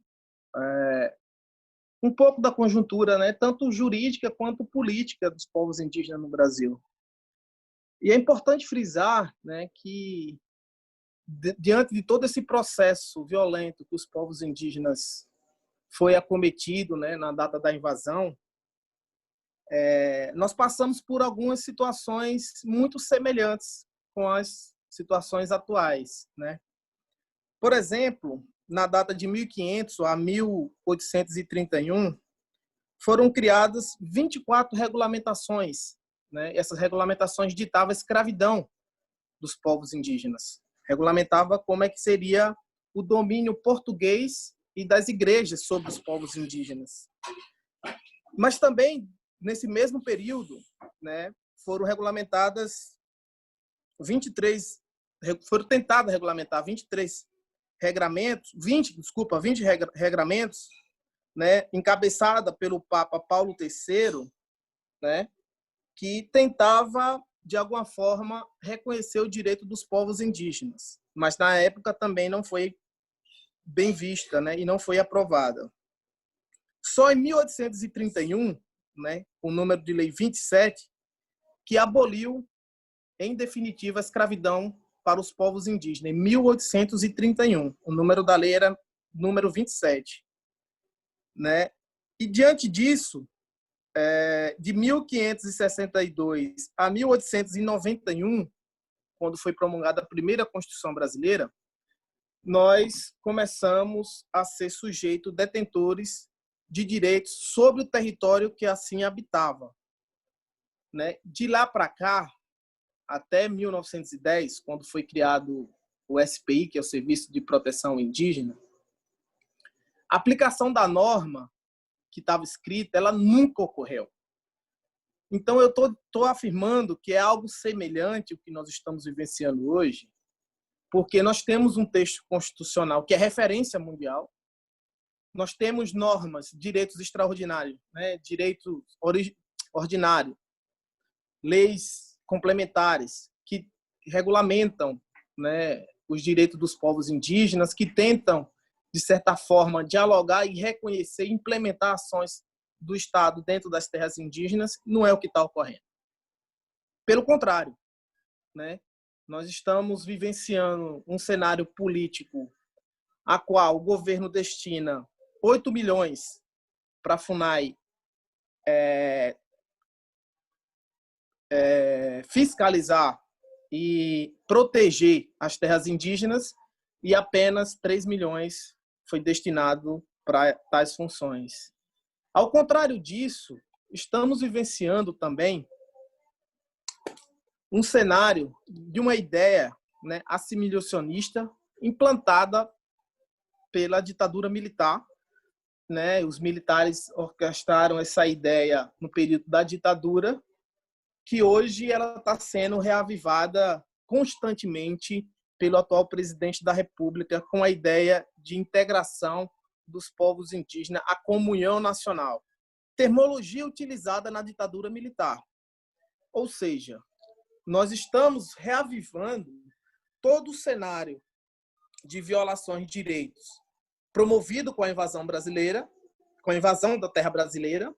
um pouco da conjuntura, né, tanto jurídica quanto política dos povos indígenas no Brasil. E é importante frisar, né, que diante de todo esse processo violento que os povos indígenas foi acometido, né, na data da invasão, nós passamos por algumas situações muito semelhantes com as situações atuais, né? Por exemplo, na data de 1500 a 1831, foram criadas 24 regulamentações, né? Essas regulamentações ditavam a escravidão dos povos indígenas. Regulamentava como é que seria o domínio português e das igrejas sobre os povos indígenas. Mas também, nesse mesmo período, né, foram tentadas regulamentar 23 regramentos, 20 regramentos, né, encabeçada pelo Papa Paulo III, né, que tentava, de alguma forma, reconhecer o direito dos povos indígenas. Mas, na época, também não foi bem vista, né, e não foi aprovada. Só em 1831, né, o número de lei 27, que aboliu, em definitiva, a escravidão para os povos indígenas, em 1831. O número da lei era número 27. Né? E, diante disso, de 1562 a 1891, quando foi promulgada a primeira Constituição brasileira, nós começamos a ser sujeitos detentores de direitos sobre o território que assim habitava. Né? De lá para cá, até 1910, quando foi criado o SPI, que é o Serviço de Proteção Indígena, a aplicação da norma que estava escrita, ela nunca ocorreu. Então, eu estou afirmando que é algo semelhante ao que nós estamos vivenciando hoje, porque nós temos um texto constitucional que é referência mundial, nós temos normas, direitos extraordinários, né? Direito ordinário, leis complementares que regulamentam, né, os direitos dos povos indígenas, que tentam, de certa forma, dialogar e reconhecer e implementar ações do Estado dentro das terras indígenas. Não é o que está ocorrendo. Pelo contrário, né, nós estamos vivenciando um cenário político a qual o governo destina 8 milhões para a FUNAI fiscalizar e proteger as terras indígenas, e apenas 3 milhões foi destinado para tais funções. Ao contrário disso, estamos vivenciando também um cenário de uma ideia, né, assimilacionista implantada pela ditadura militar. Né? Os militares orquestraram essa ideia no período da ditadura, que hoje ela está sendo reavivada constantemente pelo atual presidente da República, com a ideia de integração dos povos indígenas à comunhão nacional. Terminologia utilizada na ditadura militar. Ou seja, nós estamos reavivando todo o cenário de violações de direitos promovido com a invasão brasileira, com a invasão da terra brasileira,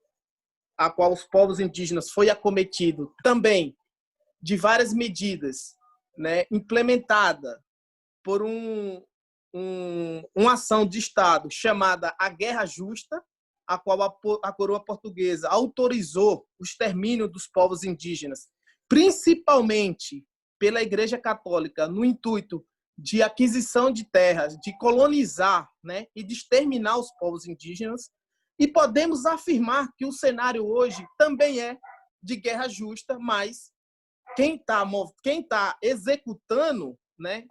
a qual os povos indígenas foi acometido também de várias medidas, né, implementada por uma ação de Estado chamada a Guerra Justa, a qual a coroa portuguesa autorizou o extermínio dos povos indígenas, principalmente pela Igreja Católica, no intuito de aquisição de terras, de colonizar, né, e de exterminar os povos indígenas. E podemos afirmar que o cenário hoje também é de guerra justa, mas quem está executando, né,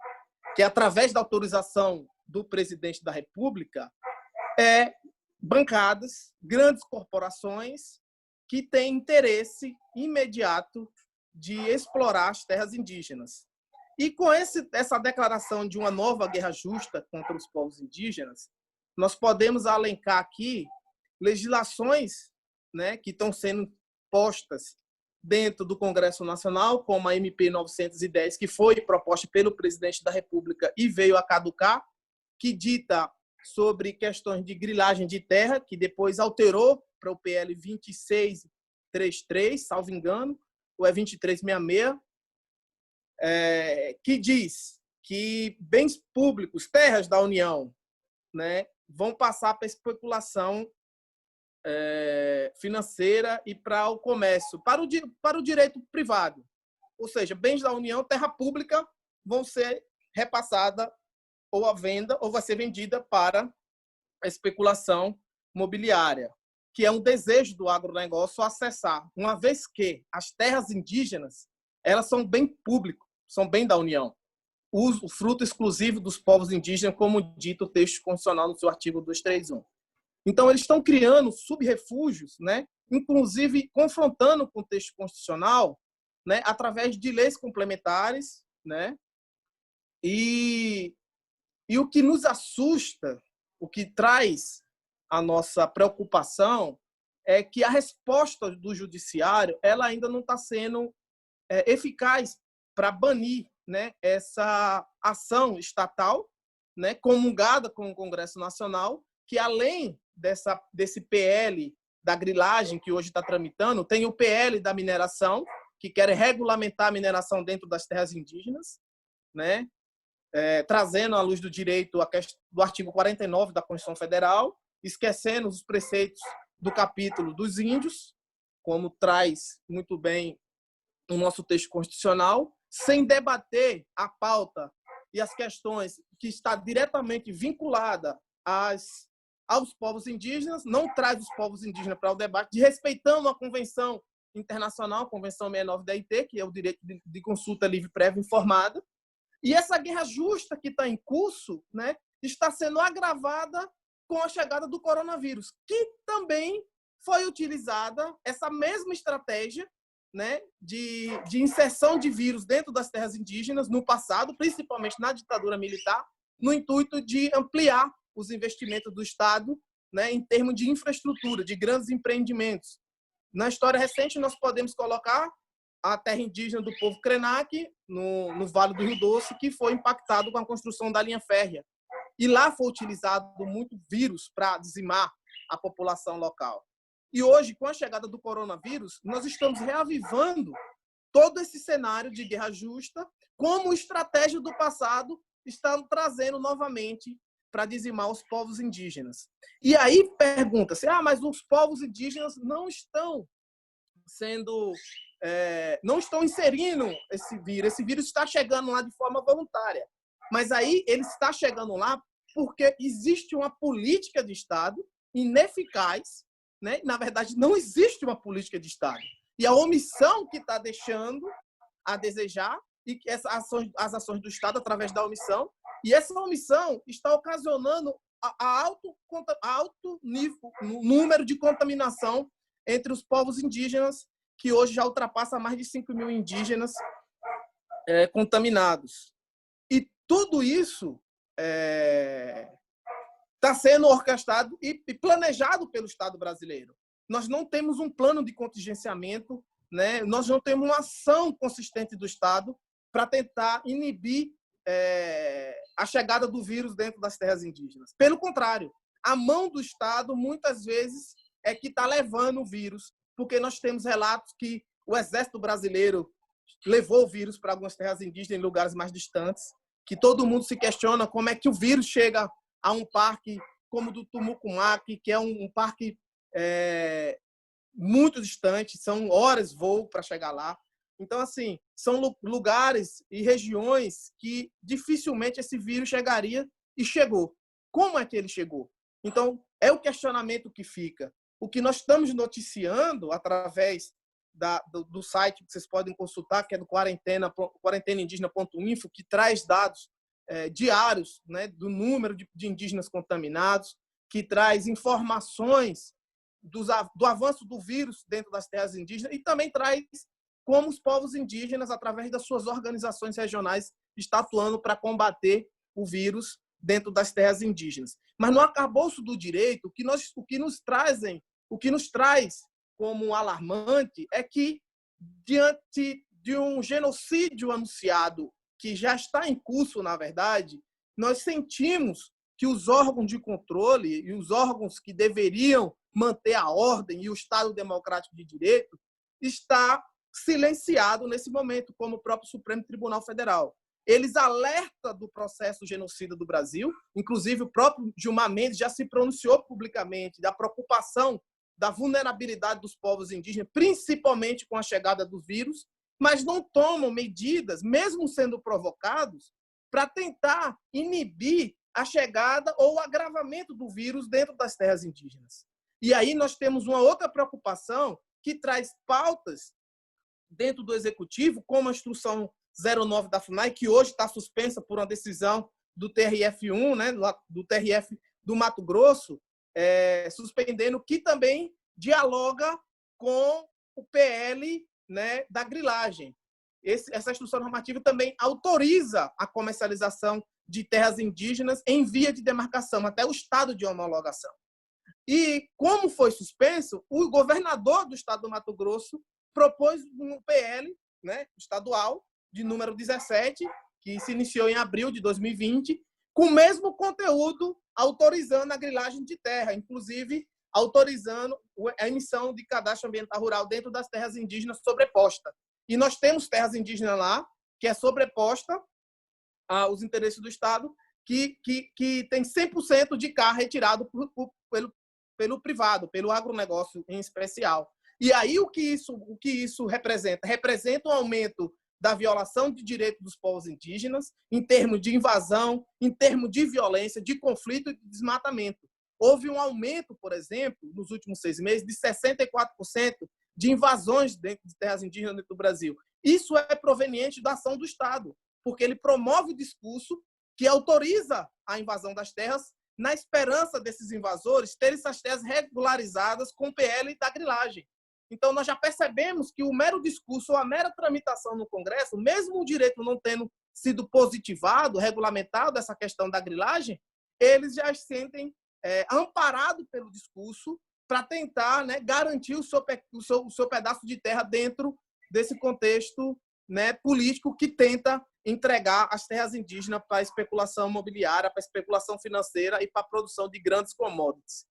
que é através da autorização do presidente da República, é bancadas, grandes corporações que têm interesse imediato de explorar as terras indígenas. E com essa declaração de uma nova guerra justa contra os povos indígenas, nós podemos alencar aqui legislações, né, que estão sendo postas dentro do Congresso Nacional, como a MP 910, que foi proposta pelo presidente da República e veio a caducar, que dita sobre questões de grilagem de terra, que depois alterou para o PL 2633, salvo engano, ou é 2366, que diz que bens públicos, terras da União, né, vão passar para especulação financeira e para o comércio, para o direito privado. Ou seja, bens da União, terra pública, vão ser repassada ou à venda ou vai ser vendida para a especulação imobiliária, que é um desejo do agronegócio acessar, uma vez que as terras indígenas, elas são bem público, são bem da União. O fruto exclusivo dos povos indígenas, como dito o texto constitucional no seu artigo 231. Então, eles estão criando subrefúgios, né? Inclusive confrontando com o texto constitucional, né? Através de leis complementares, né? E o que nos assusta, o que traz a nossa preocupação, é que a resposta do judiciário ela ainda não está sendo eficaz para banir, né, essa ação estatal, né, comungada com o Congresso Nacional, que além desse PL da grilagem que hoje está tramitando, tem o PL da mineração, que quer regulamentar a mineração dentro das terras indígenas, né, trazendo à luz do direito do artigo 49 da Constituição Federal, esquecendo os preceitos do capítulo dos índios, como traz muito bem o nosso texto constitucional, sem debater a pauta e as questões que está diretamente vinculada aos povos indígenas, não traz os povos indígenas para o debate, respeitando a Convenção Internacional, a Convenção 69 da OIT, que é o direito de consulta livre, prévia e informada. E essa guerra justa que está em curso, né, está sendo agravada com a chegada do coronavírus, que também foi utilizada essa mesma estratégia, né, de inserção de vírus dentro das terras indígenas no passado, principalmente na ditadura militar, no intuito de ampliar os investimentos do Estado, né, em termos de infraestrutura, de grandes empreendimentos. Na história recente, nós podemos colocar a terra indígena do povo Krenak, no Vale do Rio Doce, que foi impactado com a construção da linha férrea. E lá foi utilizado muito vírus para dizimar a população local. E hoje, com a chegada do coronavírus, nós estamos reavivando todo esse cenário de guerra justa, como estratégia do passado está trazendo novamente para dizimar os povos indígenas. E aí pergunta-se, mas os povos indígenas não estão inserindo esse vírus está chegando lá de forma voluntária. Mas aí ele está chegando lá porque existe uma política de Estado ineficaz, né? Na verdade, não existe uma política de Estado. E a omissão que está deixando a desejar, e que as ações do Estado através da omissão, e essa omissão está ocasionando alto número de contaminação entre os povos indígenas, que hoje já ultrapassa mais de 5 mil indígenas contaminados. E tudo isso está sendo orquestrado e planejado pelo Estado brasileiro. Nós não temos um plano de contingenciamento, né? Nós não temos uma ação consistente do Estado para tentar inibir a chegada do vírus dentro das terras indígenas. Pelo contrário, a mão do Estado, muitas vezes, é que está levando o vírus, porque nós temos relatos que o Exército Brasileiro levou o vírus para algumas terras indígenas em lugares mais distantes, que todo mundo se questiona como é que o vírus chega a um parque como o do Tumucumaque, que é um parque muito distante, são horas de voo para chegar lá. Então, assim, são lugares e regiões que dificilmente esse vírus chegaria e chegou. Como é que ele chegou? Então, é o questionamento que fica. O que nós estamos noticiando através do site que vocês podem consultar, que é do quarentenaindígena.info, que traz dados diários, né, do número de indígenas contaminados, que traz informações do avanço do vírus dentro das terras indígenas e também traz como os povos indígenas, através das suas organizações regionais, estão atuando para combater o vírus dentro das terras indígenas. Mas no arcabouço do direito, o que nos traz como alarmante é que, diante de um genocídio anunciado, que já está em curso, na verdade, nós sentimos que os órgãos de controle e os órgãos que deveriam manter a ordem e o Estado democrático de direito está silenciado nesse momento, como o próprio Supremo Tribunal Federal. eles alertam do processo genocida do Brasil. Inclusive, o próprio Gilmar Mendes já se pronunciou publicamente da preocupação da vulnerabilidade dos povos indígenas, principalmente com a chegada do vírus, mas não tomam medidas, mesmo sendo provocados, para tentar inibir a chegada ou o agravamento do vírus dentro das terras indígenas. E aí nós temos uma outra preocupação que traz pautas dentro do Executivo, como a Instrução 09 da FUNAI, que hoje está suspensa por uma decisão do TRF1, né, do TRF do Mato Grosso, suspendendo, que também dialoga com o PL, né, da grilagem. Essa instrução normativa também autoriza a comercialização de terras indígenas em via de demarcação, até o estado de homologação. E, como foi suspenso, o governador do estado do Mato Grosso propôs um PL, né, estadual, de número 17, que se iniciou em abril de 2020, com o mesmo conteúdo, autorizando a grilagem de terra, inclusive autorizando a emissão de cadastro ambiental rural dentro das terras indígenas sobreposta. E nós temos terras indígenas lá, que é sobreposta aos interesses do Estado, que tem 100% de CAR retirado pelo privado, pelo agronegócio em especial. E aí o que isso representa? Representa um aumento da violação de direitos dos povos indígenas, em termos de invasão, em termos de violência, de conflito e de desmatamento. Houve um aumento, por exemplo, nos últimos 6 meses, de 64% de invasões dentro de terras indígenas dentro do Brasil. Isso é proveniente da ação do Estado, porque ele promove o discurso que autoriza a invasão das terras na esperança desses invasores terem essas terras regularizadas com o PL da grilagem. Então, nós já percebemos que o mero discurso ou a mera tramitação no Congresso, mesmo o direito não tendo sido positivado, regulamentado, essa questão da grilagem, eles já se sentem amparados pelo discurso para tentar, né, garantir o seu pedaço de terra dentro desse contexto, né, político que tenta entregar as terras indígenas para a especulação imobiliária, para a especulação financeira e para a produção de grandes commodities.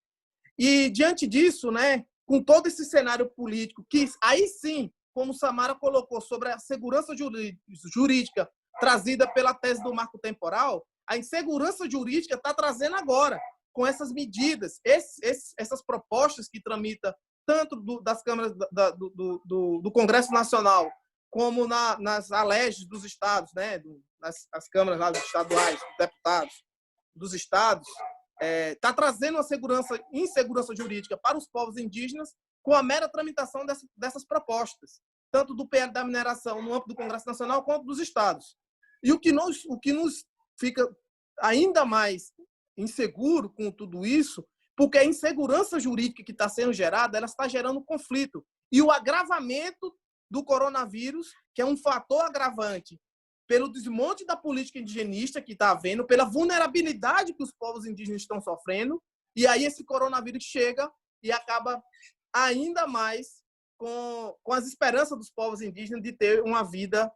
E, diante disso, né, com todo esse cenário político, que aí sim, como Samara colocou, sobre a segurança jurídica trazida pela tese do marco temporal, a insegurança jurídica está trazendo agora, com essas medidas, essas propostas que tramita tanto das câmaras do Congresso Nacional, como nas ALEGs dos estados, né, nas câmaras lá dos estaduais, dos deputados dos estados, está trazendo uma insegurança jurídica para os povos indígenas com a mera tramitação dessas propostas, tanto do PL da mineração no âmbito do Congresso Nacional quanto dos estados. E o que nos fica ainda mais inseguro com tudo isso, porque a insegurança jurídica que está sendo gerada, ela está gerando conflito. E o agravamento do coronavírus, que é um fator agravante pelo desmonte da política indigenista que está havendo, pela vulnerabilidade que os povos indígenas estão sofrendo, e aí esse coronavírus chega e acaba ainda mais com as esperanças dos povos indígenas de ter uma vida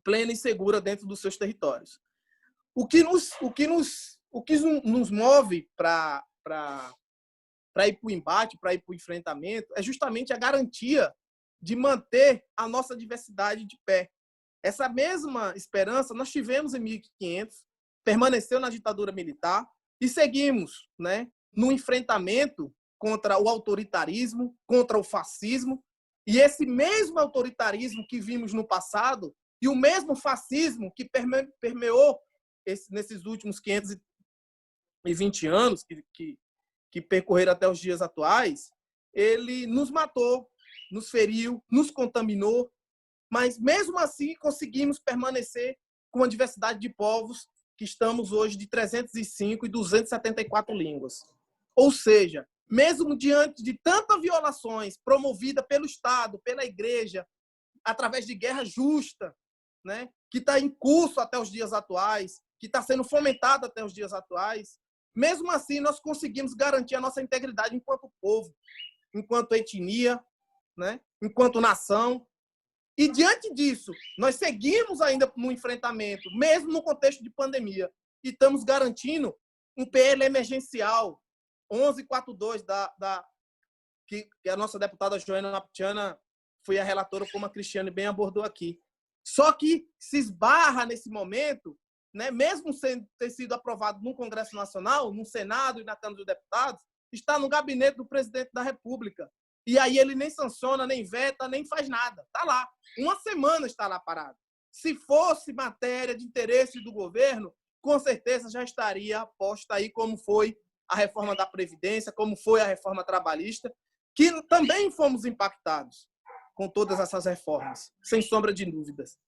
plena e segura dentro dos seus territórios. O que nos move para ir para o embate, para ir para o enfrentamento, é justamente a garantia de manter a nossa diversidade de pé. Essa mesma esperança nós tivemos em 1500, permaneceu na ditadura militar e seguimos, né, no enfrentamento contra o autoritarismo, contra o fascismo. E esse mesmo autoritarismo que vimos no passado e o mesmo fascismo que permeou nesses últimos 520 anos que percorreram até os dias atuais, ele nos matou, nos feriu, nos contaminou, mas mesmo assim conseguimos permanecer com uma diversidade de povos que estamos hoje de 305 e 274 línguas. Ou seja, mesmo diante de tantas violações promovidas pelo Estado, pela Igreja, através de guerra justa, né, que está em curso até os dias atuais, que está sendo fomentada até os dias atuais, mesmo assim nós conseguimos garantir a nossa integridade enquanto povo, enquanto etnia, né, enquanto nação. E, diante disso, nós seguimos ainda no enfrentamento, mesmo no contexto de pandemia, e estamos garantindo um PL emergencial 1142, que a nossa deputada Joana Naptiana foi a relatora, como a Cristiane bem abordou aqui. Só que se esbarra nesse momento, né, mesmo sem ter sido aprovado no Congresso Nacional, no Senado e na Câmara dos Deputados, está no gabinete do presidente da República. E aí ele nem sanciona, nem veta, nem faz nada. Está lá. Uma semana está lá parado. Se fosse matéria de interesse do governo, com certeza já estaria posta aí, como foi a reforma da Previdência, como foi a reforma trabalhista, que também fomos impactados com todas essas reformas, sem sombra de dúvidas.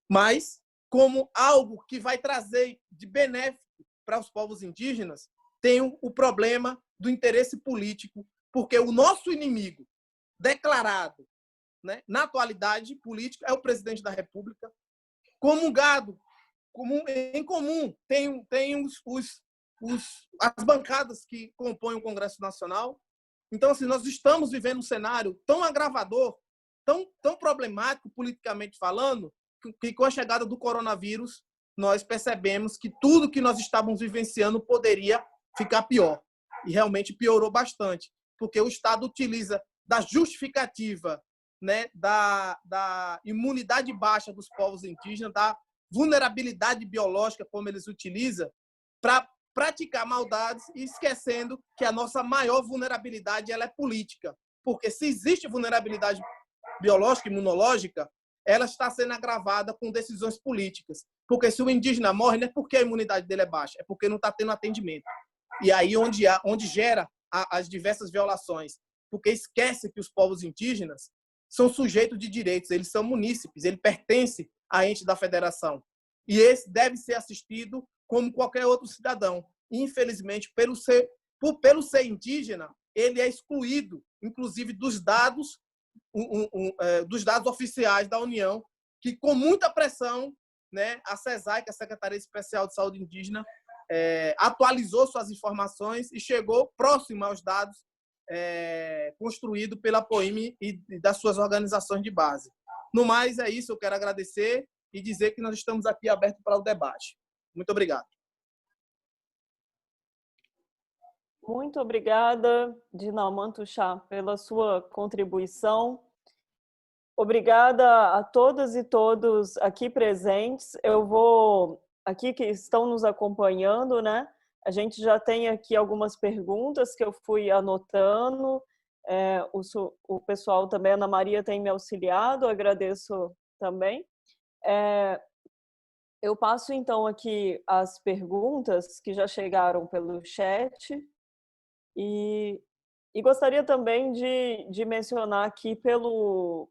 Mas, como algo que vai trazer de benéfico para os povos indígenas, tem o problema do interesse político, porque o nosso inimigo declarado, né, na atualidade política é o presidente da República, comungado, em comum, tem as bancadas que compõem o Congresso Nacional. Então, assim, nós estamos vivendo um cenário tão agravador, tão problemático politicamente falando, que com a chegada do coronavírus, nós percebemos que tudo que nós estávamos vivenciando poderia ficar pior. E realmente piorou bastante, porque o Estado utiliza da justificativa, né, da imunidade baixa dos povos indígenas, da vulnerabilidade biológica, como eles utilizam, para praticar maldades e esquecendo que a nossa maior vulnerabilidade ela é política. Porque se existe vulnerabilidade biológica, imunológica, ela está sendo agravada com decisões políticas. Porque se o indígena morre, não é porque a imunidade dele é baixa, é porque não está tendo atendimento. E aí onde gera as diversas violações. Porque esquece que os povos indígenas são sujeitos de direitos, eles são munícipes, ele pertence a ente da federação. E esse deve ser assistido como qualquer outro cidadão. Infelizmente, pelo ser indígena, ele é excluído, inclusive, dos dados oficiais da União, que com muita pressão, né, a CESAI, que é a Secretaria Especial de Saúde Indígena, atualizou suas informações e chegou próximo aos dados construído pela POIME e das suas organizações de base. No mais, é isso. Eu quero agradecer e dizer que nós estamos aqui abertos para o debate. Muito obrigado. Muito obrigada, Dinaman Tuxá, pela sua contribuição. Obrigada a todas e todos aqui presentes. Eu vou, aqui que estão nos acompanhando, né? A gente já tem aqui algumas perguntas que eu fui anotando. O pessoal também, Ana Maria, tem me auxiliado, agradeço também. Eu passo, então, aqui as perguntas que já chegaram pelo chat e gostaria também de mencionar aqui pelo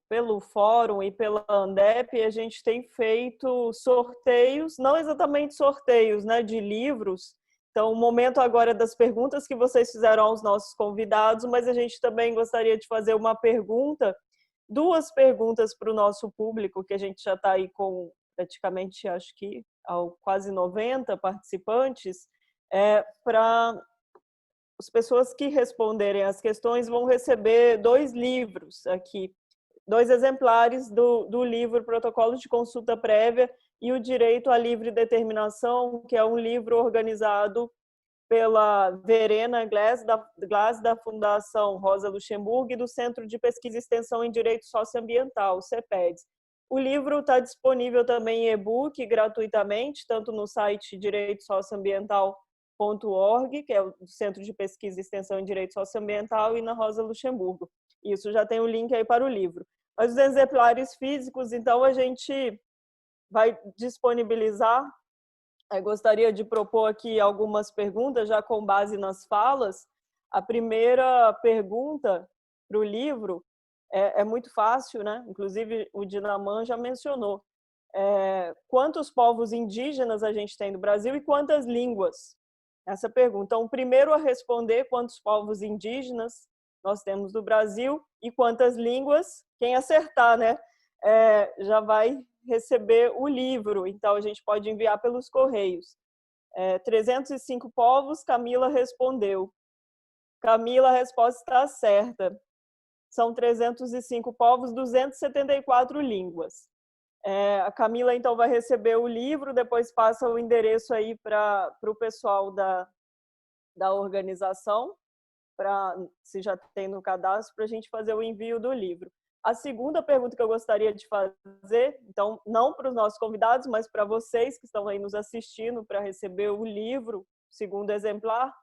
fórum e pela Andep, a gente tem feito sorteios, não exatamente sorteios, né, de livros. Então, o momento agora das perguntas que vocês fizeram aos nossos convidados, mas a gente também gostaria de fazer uma pergunta, duas perguntas para o nosso público, que a gente já está aí com praticamente, acho que, quase 90 participantes, para as pessoas que responderem as questões vão receber 2 livros aqui, 2 exemplares do livro Protocolo de Consulta Prévia e o Direito à Livre Determinação, que é um livro organizado pela Verena Glass, da Fundação Rosa Luxemburgo e do Centro de Pesquisa e Extensão em Direito Socioambiental, o CEPEDS. O livro está disponível também em e-book gratuitamente, tanto no site direitosocioambiental.org, que é o Centro de Pesquisa e Extensão em Direito Socioambiental, e na Rosa Luxemburgo. Isso já tem o link aí para o livro. Mas os exemplares físicos, então, a gente vai disponibilizar. Eu gostaria de propor aqui algumas perguntas, já com base nas falas. A primeira pergunta para o livro é muito fácil, né? Inclusive, o Dinaman já mencionou. Quantos povos indígenas a gente tem no Brasil e quantas línguas? Essa pergunta. Então, o primeiro a responder quantos povos indígenas nós temos no Brasil e quantas línguas, quem acertar, né? Já vai receber o livro, então a gente pode enviar pelos correios. 305 povos, Camila respondeu. Camila, a resposta está certa. São 305 povos, 274 línguas. A Camila, então, vai receber o livro, depois passa o endereço aí para o pessoal da organização, se já tem no cadastro, para a gente fazer o envio do livro. A segunda pergunta que eu gostaria de fazer, então, não para os nossos convidados, mas para vocês que estão aí nos assistindo para receber o livro, segundo exemplar,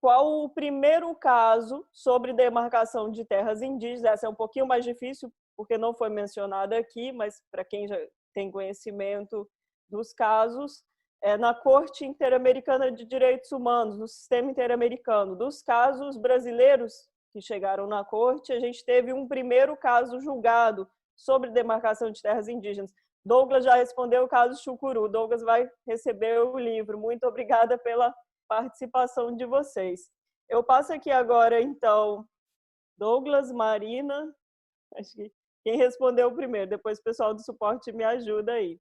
qual o primeiro caso sobre demarcação de terras indígenas? Essa é um pouquinho mais difícil, porque não foi mencionada aqui, mas para quem já tem conhecimento dos casos, na Corte Interamericana de Direitos Humanos, no sistema interamericano. Dos casos brasileiros que chegaram na Corte, a gente teve um primeiro caso julgado sobre demarcação de terras indígenas. Douglas já respondeu o caso Chucuru. Douglas vai receber o livro. Muito obrigada pela participação de vocês. Eu passo aqui agora, então, Douglas, Marina, acho que quem respondeu primeiro, depois o pessoal do suporte me ajuda aí.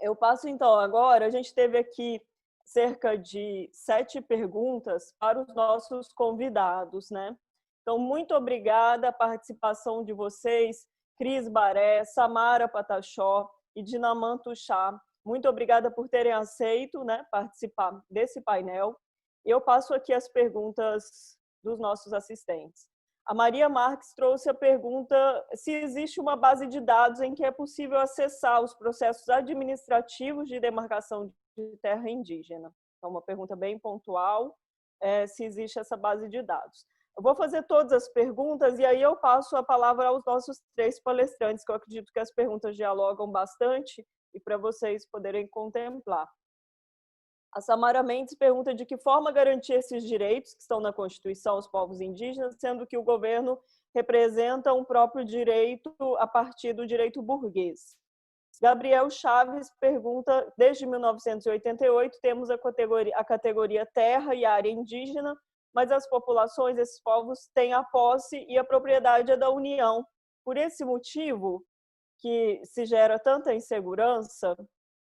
Eu passo, então, agora, a gente teve aqui cerca de 7 perguntas para os nossos convidados, né? Então, muito obrigada a participação de vocês, Cris Baré, Samara Patachó e Dinaman Tuxá. Muito obrigada por terem aceito, né, participar desse painel. Eu passo aqui as perguntas dos nossos assistentes. A Maria Marques trouxe a pergunta se existe uma base de dados em que é possível acessar os processos administrativos de demarcação de terra indígena. Então, uma pergunta bem pontual, se existe essa base de dados. Eu vou fazer todas as perguntas e aí eu passo a palavra aos nossos 3 palestrantes, que eu acredito que as perguntas dialogam bastante e para vocês poderem contemplar. A Samara Mendes pergunta de que forma garantir esses direitos que estão na Constituição aos povos indígenas, sendo que o governo representa um próprio direito a partir do direito burguês. Gabriel Chaves pergunta, desde 1988 temos a categoria terra e área indígena, mas as populações, esses povos, têm a posse e a propriedade é da União. Por esse motivo que se gera tanta insegurança,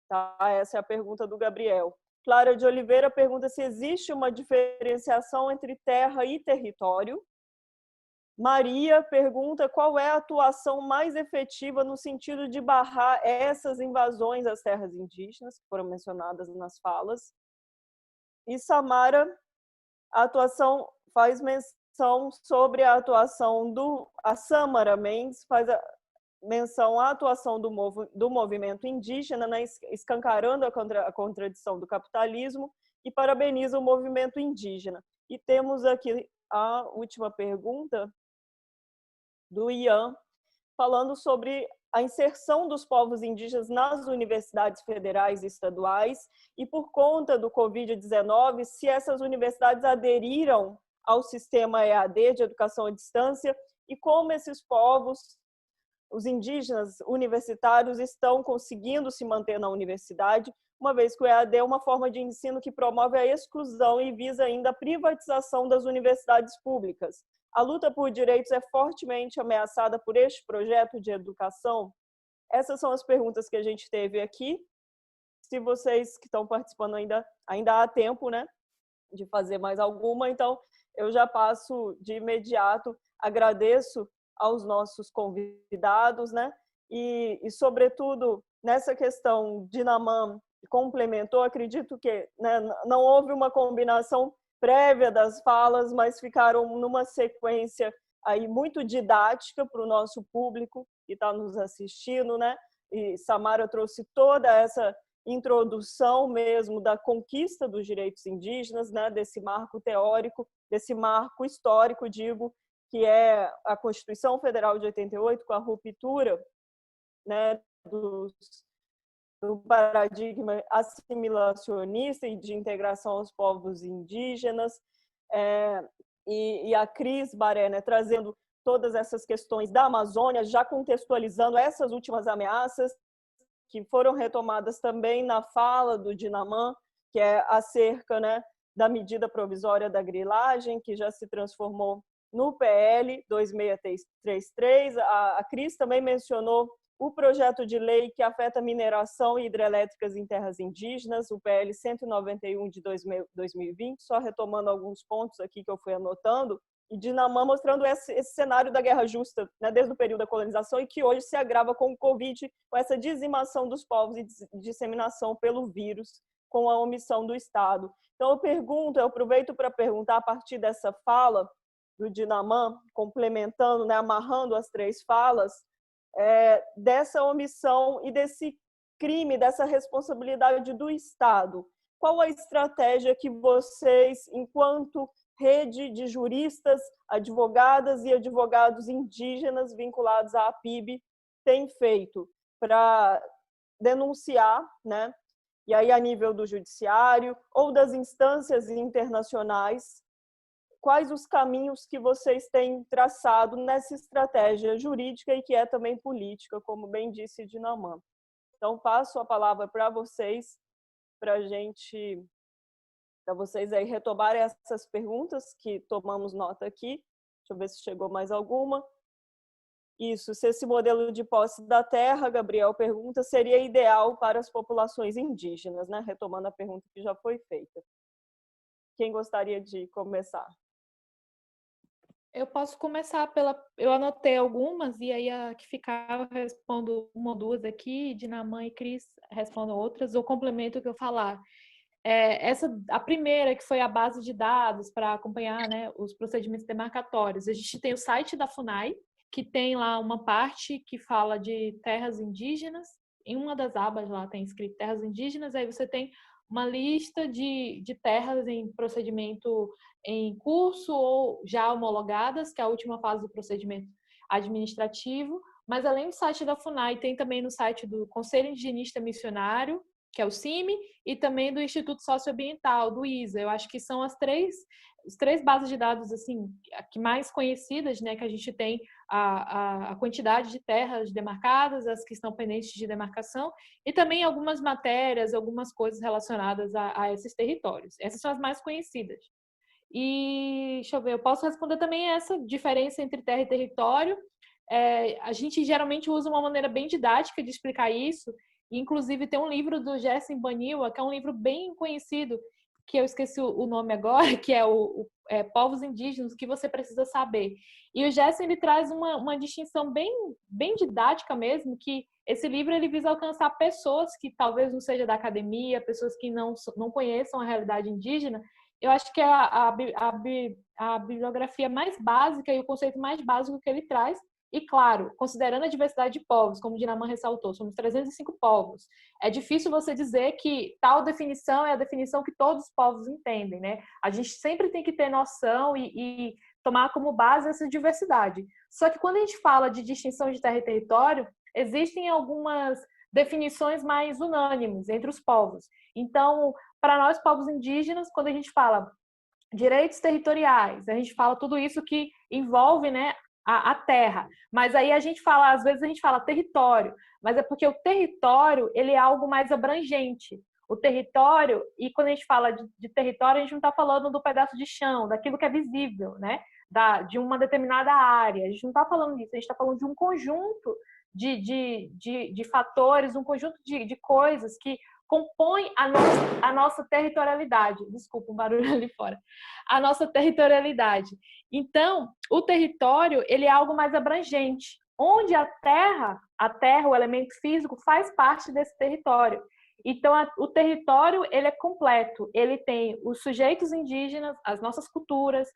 tá? Essa é a pergunta do Gabriel. Clara de Oliveira pergunta se existe uma diferenciação entre terra e território. Maria pergunta qual é a atuação mais efetiva no sentido de barrar essas invasões às terras indígenas, que foram mencionadas nas falas. E Samara, a atuação faz menção sobre a atuação a Samara Mendes faz menção à atuação do movimento indígena, né, escancarando a contradição do capitalismo, e parabeniza o movimento indígena. E temos aqui a última pergunta do Ian, falando sobre a inserção dos povos indígenas nas universidades federais e estaduais e, por conta do Covid-19, se essas universidades aderiram ao sistema EAD, de educação à distância, e como esses povos, os indígenas universitários, estão conseguindo se manter na universidade, uma vez que o EAD é uma forma de ensino que promove a exclusão e visa ainda a privatização das universidades públicas. A luta por direitos é fortemente ameaçada por este projeto de educação? Essas são as perguntas que a gente teve aqui. Se vocês que estão participando ainda há tempo, né, de fazer mais alguma, então eu já passo de imediato, agradeço aos nossos convidados, né? E sobretudo, nessa questão, Dinaman complementou, acredito que, né, não houve uma combinação prévia das falas, mas ficaram numa sequência aí muito didática para o nosso público que está nos assistindo, né? E Samara trouxe toda essa introdução mesmo da conquista dos direitos indígenas, né? Desse marco teórico, desse marco histórico, digo, que é a Constituição Federal de 88, com a ruptura, né, do paradigma assimilacionista e de integração aos povos indígenas, e a Cris Baré, né, trazendo todas essas questões da Amazônia, já contextualizando essas últimas ameaças, que foram retomadas também na fala do Dinaman, que é acerca, né, da medida provisória da grilagem, que já se transformou no PL 2633, a Cris também mencionou o projeto de lei que afeta mineração e hidrelétricas em terras indígenas, o PL 191 de 2020, só retomando alguns pontos aqui que eu fui anotando, e Dinaman mostrando esse cenário da guerra justa, né, desde o período da colonização, e que hoje se agrava com o Covid, com essa dizimação dos povos e disseminação pelo vírus, com a omissão do Estado. Então eu aproveito para perguntar, a partir dessa fala, do Dinaman, complementando, né, amarrando as três falas, dessa omissão e desse crime, dessa responsabilidade do Estado. Qual a estratégia que vocês, enquanto rede de juristas, advogadas e advogados indígenas vinculados à APIB, têm feito para denunciar, né? E aí a nível do judiciário ou das instâncias internacionais, quais os caminhos que vocês têm traçado nessa estratégia jurídica e que é também política, como bem disse Dinaman. Então, passo a palavra para vocês, para vocês aí retomarem essas perguntas que tomamos nota aqui. Deixa eu ver se chegou mais alguma. Isso, se esse modelo de posse da terra, Gabriel pergunta, seria ideal para as populações indígenas, né? Retomando a pergunta que já foi feita. Quem gostaria de começar? Eu posso começar eu anotei algumas, e aí a que ficar eu respondo uma ou duas aqui, Dinaman e Cris respondam outras, ou complemento o que eu falar. A primeira, que foi a base de dados para acompanhar, né, os procedimentos demarcatórios. A gente tem o site da FUNAI, que tem lá uma parte que fala de terras indígenas. Em uma das abas lá tem escrito terras indígenas, aí você tem uma lista de terras em procedimento em curso ou já homologadas, que é a última fase do procedimento administrativo. Mas além do site da FUNAI, tem também no site do Conselho Indigenista Missionário, que é o CIMI, e também do Instituto Socioambiental, do ISA. Eu acho que são as três bases de dados assim, que mais conhecidas, né, que a gente tem a quantidade de terras demarcadas, as que estão pendentes de demarcação, e também algumas matérias, algumas coisas relacionadas a esses territórios. Essas são as mais conhecidas. E, deixa eu ver, eu posso responder também essa diferença entre terra e território. A gente geralmente usa uma maneira bem didática de explicar isso. Inclusive, tem um livro do Gerson Baniwa, que é um livro bem conhecido, que eu esqueci o nome agora, que é Povos Indígenas, o que você precisa saber. E o Gerson, ele traz uma distinção bem didática mesmo, que esse livro ele visa alcançar pessoas que talvez não sejam da academia, pessoas que não conheçam a realidade indígena. Eu acho que é a bibliografia mais básica e o conceito mais básico que ele traz. E, claro, considerando a diversidade de povos, como o Dinaman ressaltou, somos 305 povos. É difícil você dizer que tal definição é a definição que todos os povos entendem, né? A gente sempre tem que ter noção e tomar como base essa diversidade. Só que quando a gente fala de distinção de terra e território, existem algumas definições mais unânimes entre os povos. Então, para nós, povos indígenas, quando a gente fala direitos territoriais, a gente fala tudo isso que envolve, né, a terra. Mas aí às vezes a gente fala território, mas é porque o território, ele é algo mais abrangente. O território, e quando a gente fala de território, a gente não está falando do pedaço de chão, daquilo que é visível, né? De uma determinada área. A gente não está falando disso, a gente está falando de um conjunto de fatores, um conjunto de coisas que compõem a nossa territorialidade. Desculpa, um barulho ali fora. A nossa territorialidade. Então, o território, ele é algo mais abrangente, onde a terra, o elemento físico, faz parte desse território. Então, o território, ele é completo. Ele tem os sujeitos indígenas, as nossas culturas,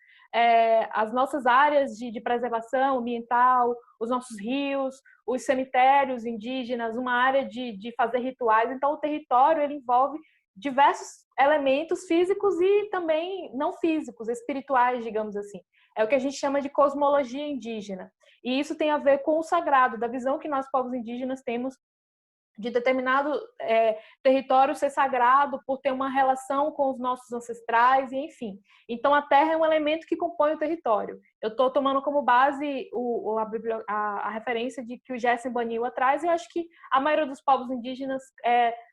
as nossas áreas de preservação ambiental, os nossos rios, os cemitérios indígenas, uma área de fazer rituais. Então, o território, ele envolve diversos elementos físicos e também não físicos, espirituais, digamos assim. É o que a gente chama de cosmologia indígena. E isso tem a ver com o sagrado, da visão que nós, povos indígenas, temos de determinado território ser sagrado por ter uma relação com os nossos ancestrais, e enfim. Então, a terra é um elemento que compõe o território. Eu estou tomando como base a referência de que o Gerson Baniwa traz, e acho que a maioria dos povos indígenas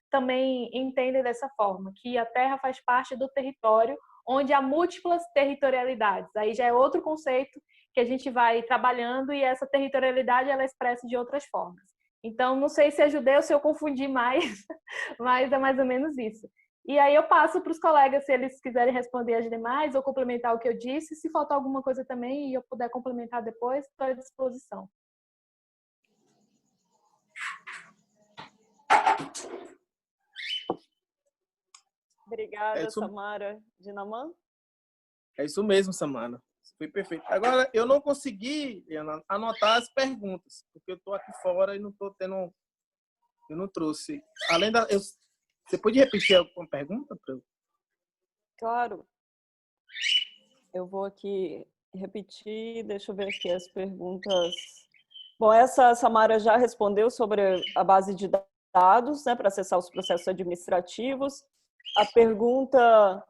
também entendem dessa forma, que a terra faz parte do território, onde há múltiplas territorialidades. Aí já é outro conceito que a gente vai trabalhando, e essa territorialidade ela é expressa de outras formas. Então, não sei se ajudei ou se eu confundi mais, mas é mais ou menos isso. E aí eu passo para os colegas, se eles quiserem responder as demais ou complementar o que eu disse. Se faltar alguma coisa também e eu puder complementar depois, estou à disposição. Obrigada, Samara. Dinaman? É isso mesmo, Samara. Foi perfeito. Agora, eu não consegui, Ana, anotar as perguntas, porque eu estou aqui fora e não estou tendo... Eu não trouxe. Além da... Você pode repetir alguma pergunta para eu? Claro. Eu vou aqui repetir, deixa eu ver aqui as perguntas. Bom, essa Samara já respondeu sobre a base de dados, né, para acessar os processos administrativos. A pergunta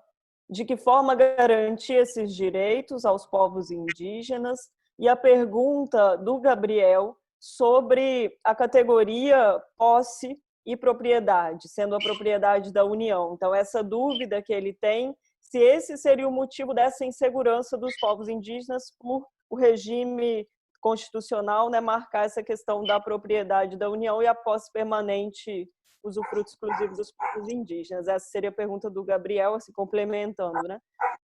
de que forma garantir esses direitos aos povos indígenas, e a pergunta do Gabriel sobre a categoria posse e propriedade, sendo a propriedade da União. Então, essa dúvida que ele tem, se esse seria o motivo dessa insegurança dos povos indígenas por o regime constitucional, né, marcar essa questão da propriedade da União e a posse permanente, usufruto exclusivo dos povos indígenas. Essa seria a pergunta do Gabriel, assim, complementando, né?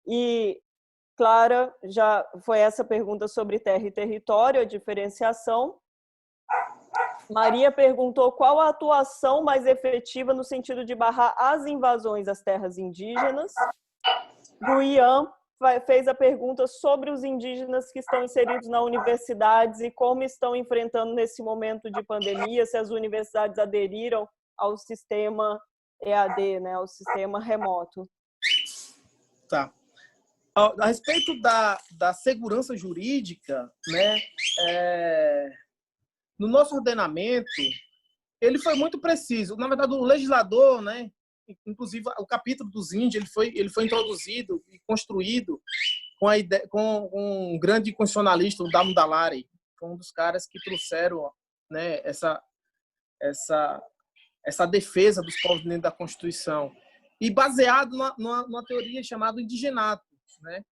E Clara, já foi essa pergunta sobre terra e território, a diferenciação. Maria perguntou qual a atuação mais efetiva no sentido de barrar as invasões às terras indígenas. O Ian fez a pergunta sobre os indígenas que estão inseridos nas universidades e como estão enfrentando nesse momento de pandemia, se as universidades aderiram ao sistema EAD, né, ao sistema remoto. Tá. A respeito da segurança jurídica, né, no nosso ordenamento, ele foi muito preciso. Na verdade, o legislador, né, inclusive o capítulo dos índios, ele foi introduzido e construído com um grande constitucionalista, o Damo Dalari, foi um dos caras que trouxeram, né, essa defesa dos povos dentro da Constituição, e baseado numa teoria chamada indigenato, né?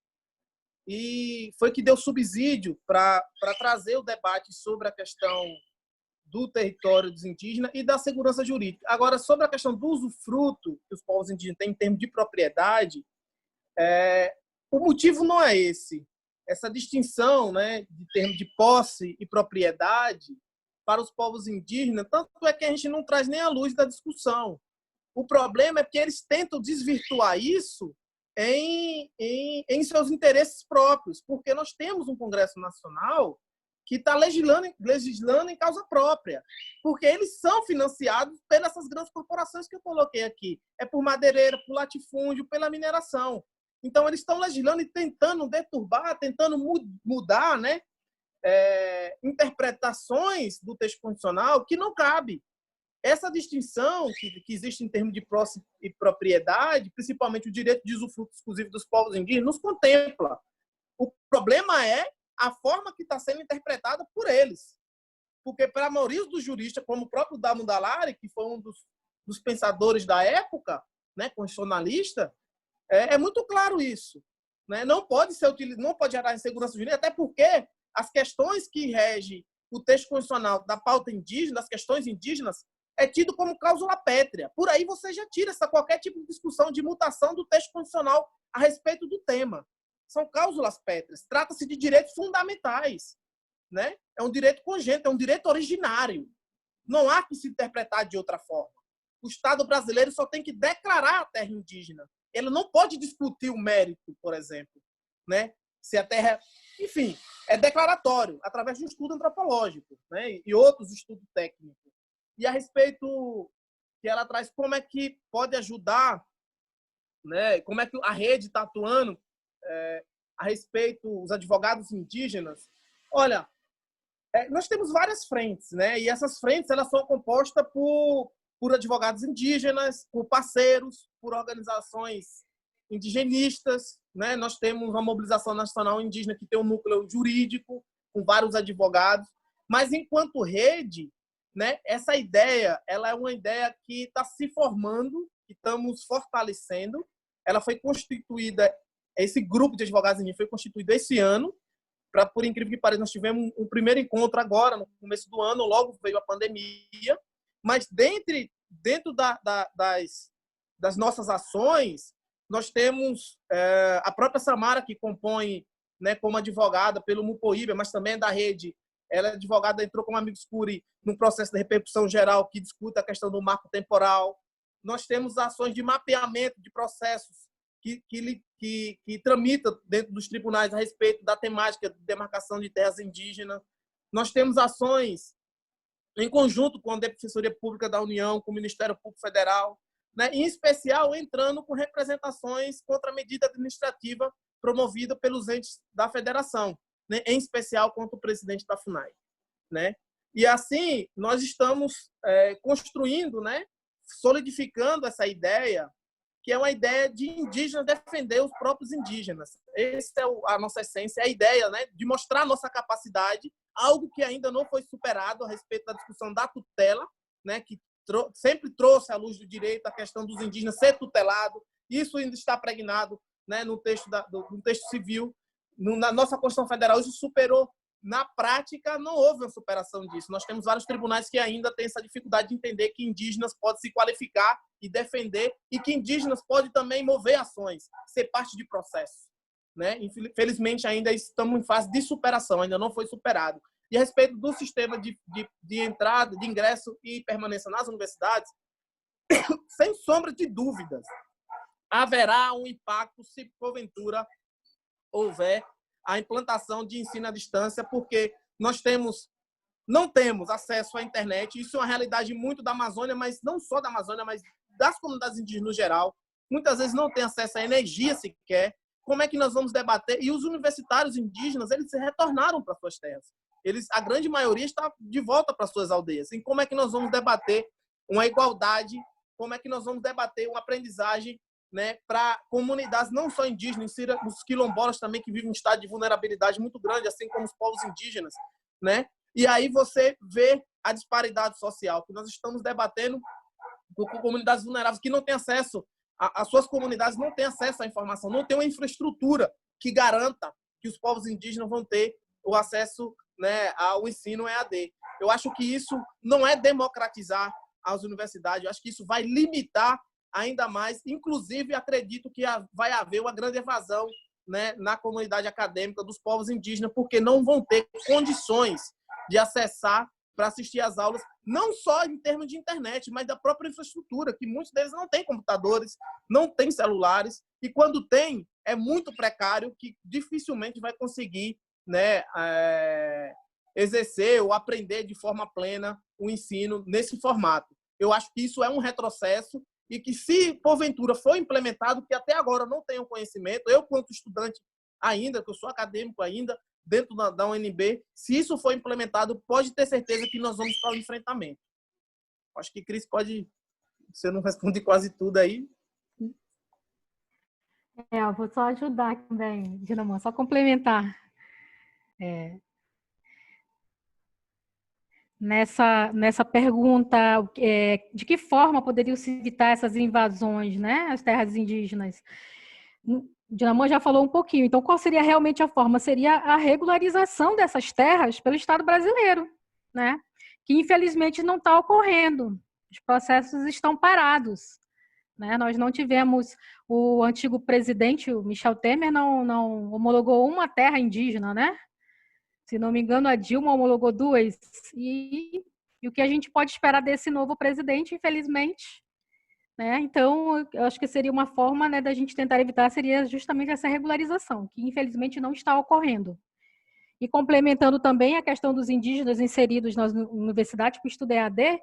E foi que deu subsídio para trazer o debate sobre a questão do território dos indígenas e da segurança jurídica. Agora, sobre a questão do usufruto que os povos indígenas têm em termos de propriedade, o motivo não é esse. Essa distinção, né, de termos de posse e propriedade para os povos indígenas, tanto é que a gente não traz nem a luz da discussão. O problema é que eles tentam desvirtuar isso em seus interesses próprios, porque nós temos um Congresso Nacional que está legislando em causa própria, porque eles são financiados pelas grandes corporações que eu coloquei aqui. É por madeireira, por latifúndio, pela mineração. Então, eles estão legislando e tentando deturbar, tentando mudar, né, interpretações do texto constitucional que não cabe. Essa distinção que existe em termos de posse e propriedade, principalmente o direito de usufruto exclusivo dos povos indígenas, nos contempla. O problema é a forma que está sendo interpretada por eles. Porque, para a maioria dos juristas, como o próprio Damo Dalari, que foi um dos pensadores da época, né, constitucionalista, é muito claro isso. Né? Não pode ser utilizado, não pode gerar insegurança jurídica, até porque as questões que regem o texto constitucional da pauta indígena, das questões indígenas, é tido como cláusula pétrea. Por aí você já tira qualquer tipo de discussão de mutação do texto constitucional a respeito do tema. São cláusulas pétreas. Trata-se de direitos fundamentais. Né? É um direito congênito, é um direito originário. Não há que se interpretar de outra forma. O Estado brasileiro só tem que declarar a terra indígena. Ele não pode discutir o mérito, por exemplo. Né? Se a terra... Enfim, é declaratório, através de um estudo antropológico, né? E outros estudos técnicos. E a respeito que ela traz, como é que pode ajudar, né? Como é que a rede está atuando a respeito dos advogados indígenas. Olha, nós temos várias frentes, né? E essas frentes elas são compostas por advogados indígenas, por parceiros, por organizações indigenistas, né? Nós temos uma mobilização nacional indígena que tem um núcleo jurídico com vários advogados, mas enquanto rede, né, essa ideia ela é uma ideia que está se formando, que estamos fortalecendo. Ela foi constituída, esse grupo de advogados indígenas foi constituído esse ano, por incrível que pareça, nós tivemos um primeiro encontro agora, no começo do ano, logo veio a pandemia, mas dentro das nossas ações, nós temos a própria Samara, que compõe, né, como advogada pelo Mupoíba, mas também é da rede. Ela é advogada, entrou como Amigos Curi num processo de repercussão geral que discute a questão do marco temporal. Nós temos ações de mapeamento de processos que tramita dentro dos tribunais a respeito da temática de demarcação de terras indígenas. Nós temos ações em conjunto com a Defensoria Pública da União, com o Ministério Público Federal, né? Em especial entrando com representações contra a medida administrativa promovida pelos entes da federação, né? Em especial contra o presidente da FUNAI, né? E assim nós estamos construindo, né? Solidificando essa ideia, que é uma ideia de indígenas defender os próprios indígenas. Essa é a nossa essência, é a ideia, né? De mostrar a nossa capacidade, algo que ainda não foi superado a respeito da discussão da tutela, né? Que sempre trouxe à luz do direito a questão dos indígenas ser tutelado. Isso ainda está pregnado, né, no texto civil. Na nossa Constituição Federal, isso superou. Na prática, não houve uma superação disso. Nós temos vários tribunais que ainda têm essa dificuldade de entender que indígenas podem se qualificar e defender, e que indígenas podem também mover ações, ser parte de processo, né? Infelizmente, ainda estamos em fase de superação, ainda não foi superado. E a respeito do sistema de entrada, de ingresso e permanência nas universidades, sem sombra de dúvidas, haverá um impacto se porventura houver a implantação de ensino à distância, porque nós não temos acesso à internet. Isso é uma realidade muito da Amazônia, mas não só da Amazônia, mas das comunidades indígenas no geral. Muitas vezes não tem acesso à energia sequer. Como é que nós vamos debater? E os universitários indígenas, eles retornaram para suas terras. A grande maioria está de volta para suas aldeias. E como é que nós vamos debater uma igualdade? Como é que nós vamos debater uma aprendizagem, né, para comunidades não só indígenas, os quilombolas também, que vivem em estado de vulnerabilidade muito grande, assim como os povos indígenas, né? E aí você vê a disparidade social, que nós estamos debatendo com comunidades vulneráveis que não têm acesso, as suas comunidades não têm acesso à informação, não tem uma infraestrutura que garanta que os povos indígenas vão ter o acesso, né, ao ensino EAD. Eu acho que isso não é democratizar as universidades, eu acho que isso vai limitar ainda mais. Inclusive, acredito que vai haver uma grande evasão, né, na comunidade acadêmica dos povos indígenas, porque não vão ter condições de acessar para assistir às aulas, não só em termos de internet, mas da própria infraestrutura, que muitos deles não têm computadores, não têm celulares, e quando tem, é muito precário, que dificilmente vai conseguir, né, exercer ou aprender de forma plena o ensino nesse formato. Eu acho que isso é um retrocesso e que, se porventura for implementado, que até agora não tenho conhecimento, eu, quanto estudante ainda, que eu sou acadêmico ainda, dentro da UNB, se isso for implementado, pode ter certeza que nós vamos para o enfrentamento. Acho que Cris pode... Você não responde quase tudo aí. Eu vou só ajudar também, Dinamã, só complementar. Nessa pergunta, de que forma poderiam se evitar essas invasões, né, às terras indígenas? Dinamã já falou um pouquinho. Então, qual seria realmente a forma? Seria a regularização dessas terras pelo Estado brasileiro, né? Que infelizmente não está ocorrendo. Os processos estão parados, né? Nós não tivemos, o antigo presidente, o Michel Temer, não homologou uma terra indígena, né? Se não me engano, a Dilma homologou 2. E o que a gente pode esperar desse novo presidente, infelizmente, né? Então, eu acho que seria uma forma, né, da gente tentar evitar, seria justamente essa regularização, que infelizmente não está ocorrendo. E complementando também a questão dos indígenas inseridos nas universidades para o estudo EAD,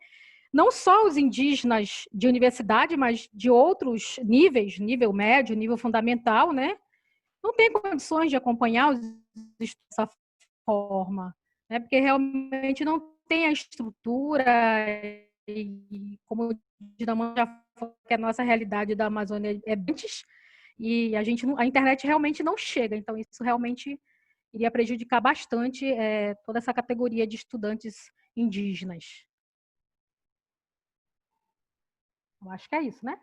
não só os indígenas de universidade, mas de outros níveis, nível médio, nível fundamental, né, não tem condições de acompanhar os estudos dessa forma, né, porque realmente não tem a estrutura e, como o Dinamã já falou, que a nossa realidade da Amazônia é antes, e a internet realmente não chega, então isso realmente iria prejudicar bastante toda essa categoria de estudantes indígenas. Eu acho que é isso, né?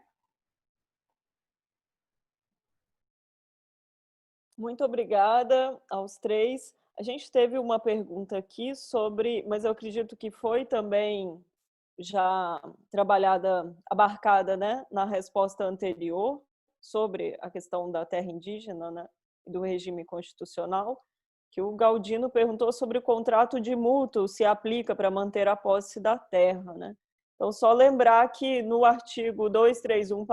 Muito obrigada aos 3. A gente teve uma pergunta aqui sobre, mas eu acredito que foi também já trabalhada, abarcada, né, na resposta anterior, sobre a questão da terra indígena, né, do regime constitucional, que o Galdino perguntou sobre o contrato de mútuo, se aplica para manter a posse da terra, né? Então, só lembrar que no artigo 231,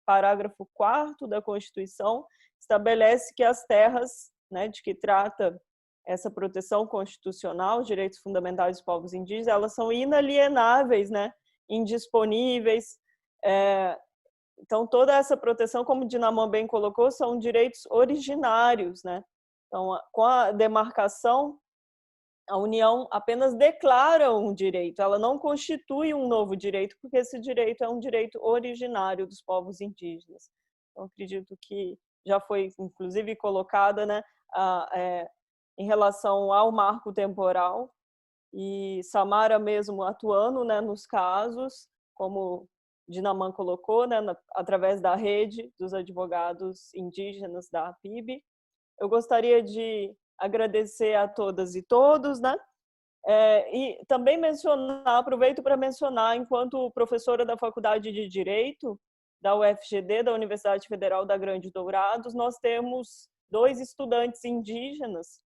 parágrafo 4º da Constituição estabelece que as terras, né, de que trata essa proteção constitucional, os direitos fundamentais dos povos indígenas, elas são inalienáveis, né, indisponíveis. Então, toda essa proteção, como o Dinaman bem colocou, são direitos originários, né? Então, com a demarcação, a União apenas declara um direito, ela não constitui um novo direito, porque esse direito é um direito originário dos povos indígenas. Então, acredito que já foi, inclusive, colocada, né, em relação ao marco temporal, e Samara mesmo atuando, né, nos casos, como Dinaman colocou, né, através da rede dos advogados indígenas da PIB. Eu gostaria de agradecer a todas e todos, né? E também aproveito para mencionar, enquanto professora da Faculdade de Direito da UFGD, da Universidade Federal da Grande Dourados, nós temos 2 estudantes indígenas,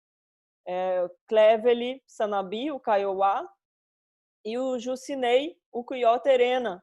Clevely Sanabi, o Kaiowá, e o Jucinei, o Cuió Terena.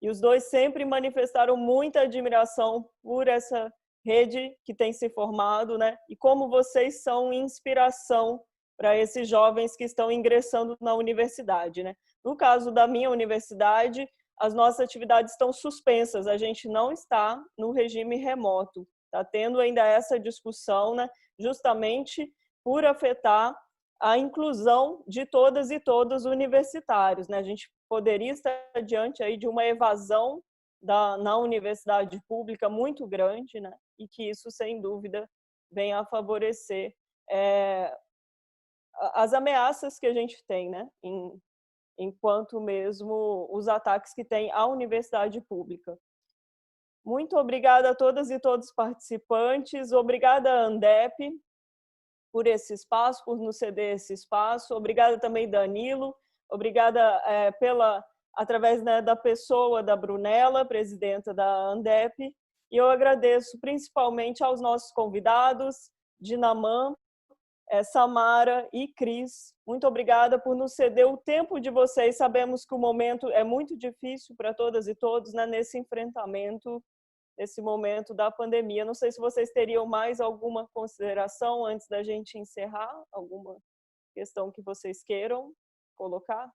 E os 2 sempre manifestaram muita admiração por essa rede que tem se formado, né? E como vocês são inspiração para esses jovens que estão ingressando na universidade, né? No caso da minha universidade, as nossas atividades estão suspensas, a gente não está no regime remoto. Está tendo ainda essa discussão, né? Justamente por afetar a inclusão de todas e todos universitários, né? A gente poderia estar diante aí de uma evasão na universidade pública muito grande, né? E que isso, sem dúvida, vem a favorecer as ameaças que a gente tem, né? Enquanto mesmo os ataques que tem à universidade pública. Muito obrigada a todas e todos os participantes, obrigada a Andep por esse espaço, por nos ceder esse espaço, obrigada também Danilo, obrigada através, né, da pessoa da Brunella, presidenta da Andep, e eu agradeço principalmente aos nossos convidados, Dinaman, Samara e Cris. Muito obrigada por nos ceder o tempo de vocês. Sabemos que o momento é muito difícil para todas e todos, né, nesse enfrentamento, nesse momento da pandemia. Não sei se vocês teriam mais alguma consideração antes da gente encerrar, alguma questão que vocês queiram colocar.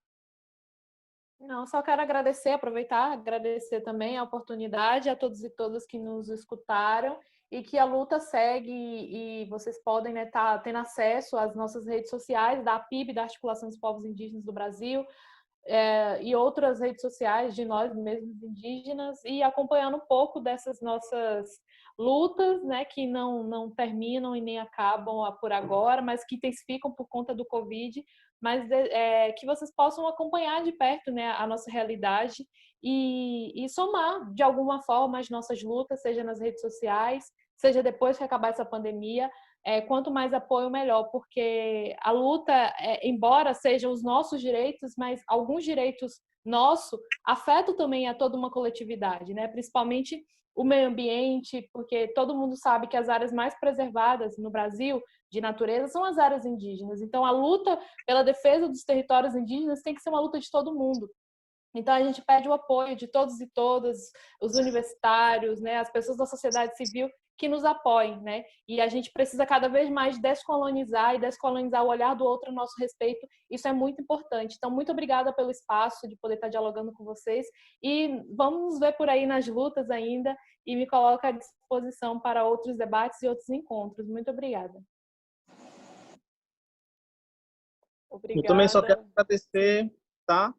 Não, só quero agradecer também a oportunidade a todos e todas que nos escutaram e que a luta segue e vocês podem, né, tá tendo acesso às nossas redes sociais da PIB, da Articulação dos Povos Indígenas do Brasil, e outras redes sociais de nós mesmos indígenas e acompanhando um pouco dessas nossas lutas, né, que não terminam e nem acabam por agora, mas que intensificam por conta do Covid, mas que vocês possam acompanhar de perto, né, a nossa realidade e somar de alguma forma as nossas lutas, seja nas redes sociais, seja depois que acabar essa pandemia. Quanto mais apoio, melhor, porque a luta, embora sejam os nossos direitos, mas alguns direitos nossos afetam também a toda uma coletividade, né? Principalmente o meio ambiente, porque todo mundo sabe que as áreas mais preservadas no Brasil de natureza são as áreas indígenas. Então, a luta pela defesa dos territórios indígenas tem que ser uma luta de todo mundo. Então, a gente pede o apoio de todos e todas, os universitários, né, as pessoas da sociedade civil que nos apoiem, né? E a gente precisa cada vez mais descolonizar o olhar do outro a nosso respeito. Isso é muito importante. Então, muito obrigada pelo espaço de poder estar dialogando com vocês e vamos nos ver por aí nas lutas ainda e me coloco à disposição para outros debates e outros encontros. Muito obrigada. Eu também só quero agradecer, tá?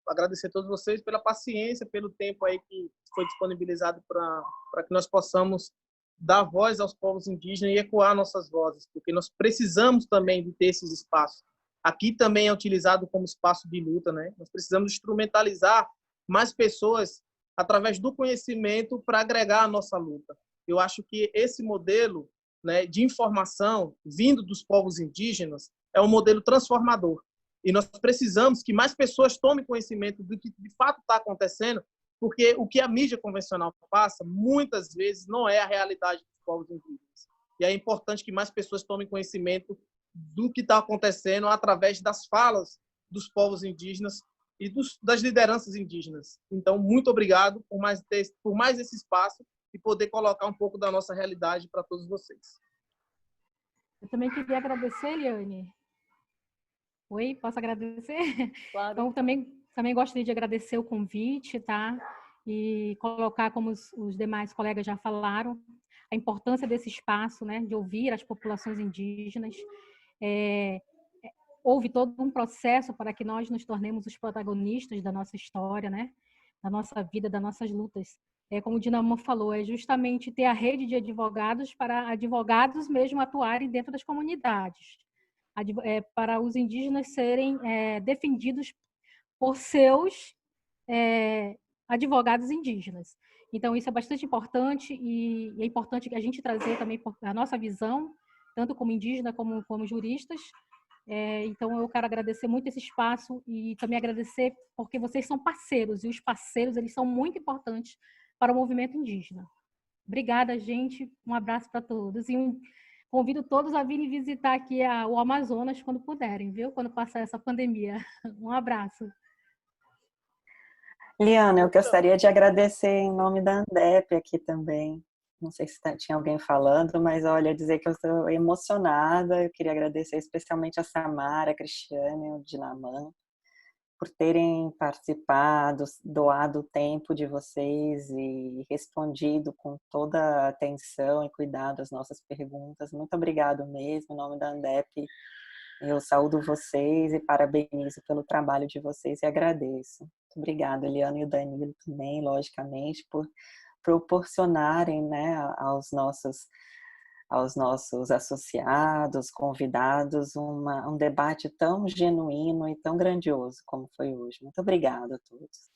Agradecer a todos vocês pela paciência, pelo tempo aí que foi disponibilizado para que nós possamos dar voz aos povos indígenas e ecoar nossas vozes, porque nós precisamos também de ter esses espaços. Aqui também é utilizado como espaço de luta, né? Nós precisamos instrumentalizar mais pessoas através do conhecimento para agregar a nossa luta. Eu acho que esse modelo, né, de informação vindo dos povos indígenas é um modelo transformador. E nós precisamos que mais pessoas tomem conhecimento do que de fato está acontecendo, porque o que a mídia convencional passa, muitas vezes, não é a realidade dos povos indígenas. E é importante que mais pessoas tomem conhecimento do que está acontecendo através das falas dos povos indígenas e das lideranças indígenas. Então, muito obrigado por mais esse espaço e poder colocar um pouco da nossa realidade para todos vocês. Eu também queria agradecer, Eliane. Oi, posso agradecer? Claro. Então, também gostaria de agradecer o convite, tá? E colocar, como os demais colegas já falaram, a importância desse espaço, né? De ouvir as populações indígenas. Houve todo um processo para que nós nos tornemos os protagonistas da nossa história, né? Da nossa vida, das nossas lutas. Como o Dinamã falou, é justamente ter a rede de advogados para advogados mesmo atuarem dentro das comunidades, para os indígenas serem defendidos por seus advogados indígenas. Então, isso é bastante importante e é importante que a gente trazer também a nossa visão, tanto como indígena como juristas. Então, eu quero agradecer muito esse espaço e também agradecer porque vocês são parceiros, e os parceiros, eles são muito importantes para o movimento indígena. Obrigada, gente. Um abraço para todos. E convido todos a virem visitar aqui o Amazonas quando puderem, viu? Quando passar essa pandemia. Um abraço. Liana, eu gostaria de agradecer em nome da Andep aqui também. Não sei se tinha alguém falando, mas olha, dizer que eu estou emocionada. Eu queria agradecer especialmente a Samara, a Cristiane, o Dinamã, por terem participado, doado o tempo de vocês e respondido com toda a atenção e cuidado às nossas perguntas. Muito obrigado mesmo, em nome da Andep. Eu saúdo vocês e parabenizo pelo trabalho de vocês e agradeço. Muito obrigada, Eliana e o Danilo também, logicamente, por proporcionarem, né, aos nossos associados, convidados, um debate tão genuíno e tão grandioso como foi hoje. Muito obrigada a todos.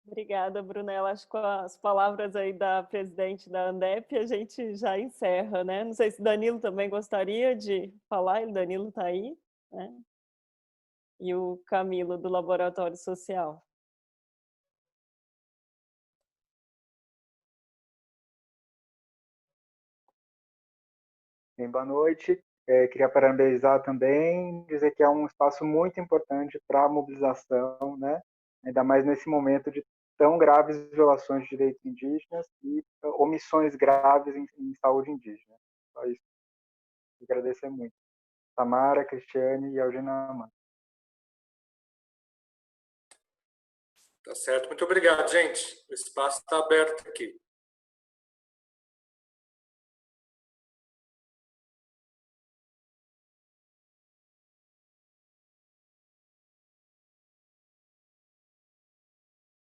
Obrigada, Brunella. Acho que com as palavras aí da presidente da Andep, a gente já encerra, né? Não sei se o Danilo também gostaria de falar, o Danilo está aí, né? E o Camilo, do Laboratório Social. Bem, boa noite. Queria parabenizar também, dizer que é um espaço muito importante para a mobilização, né? Ainda mais nesse momento de tão graves violações de direitos indígenas e omissões graves em saúde indígena. Só isso. Agradecer muito. Samara, Cristiane e Algina. Tá certo. Muito obrigado, gente. O espaço está aberto aqui.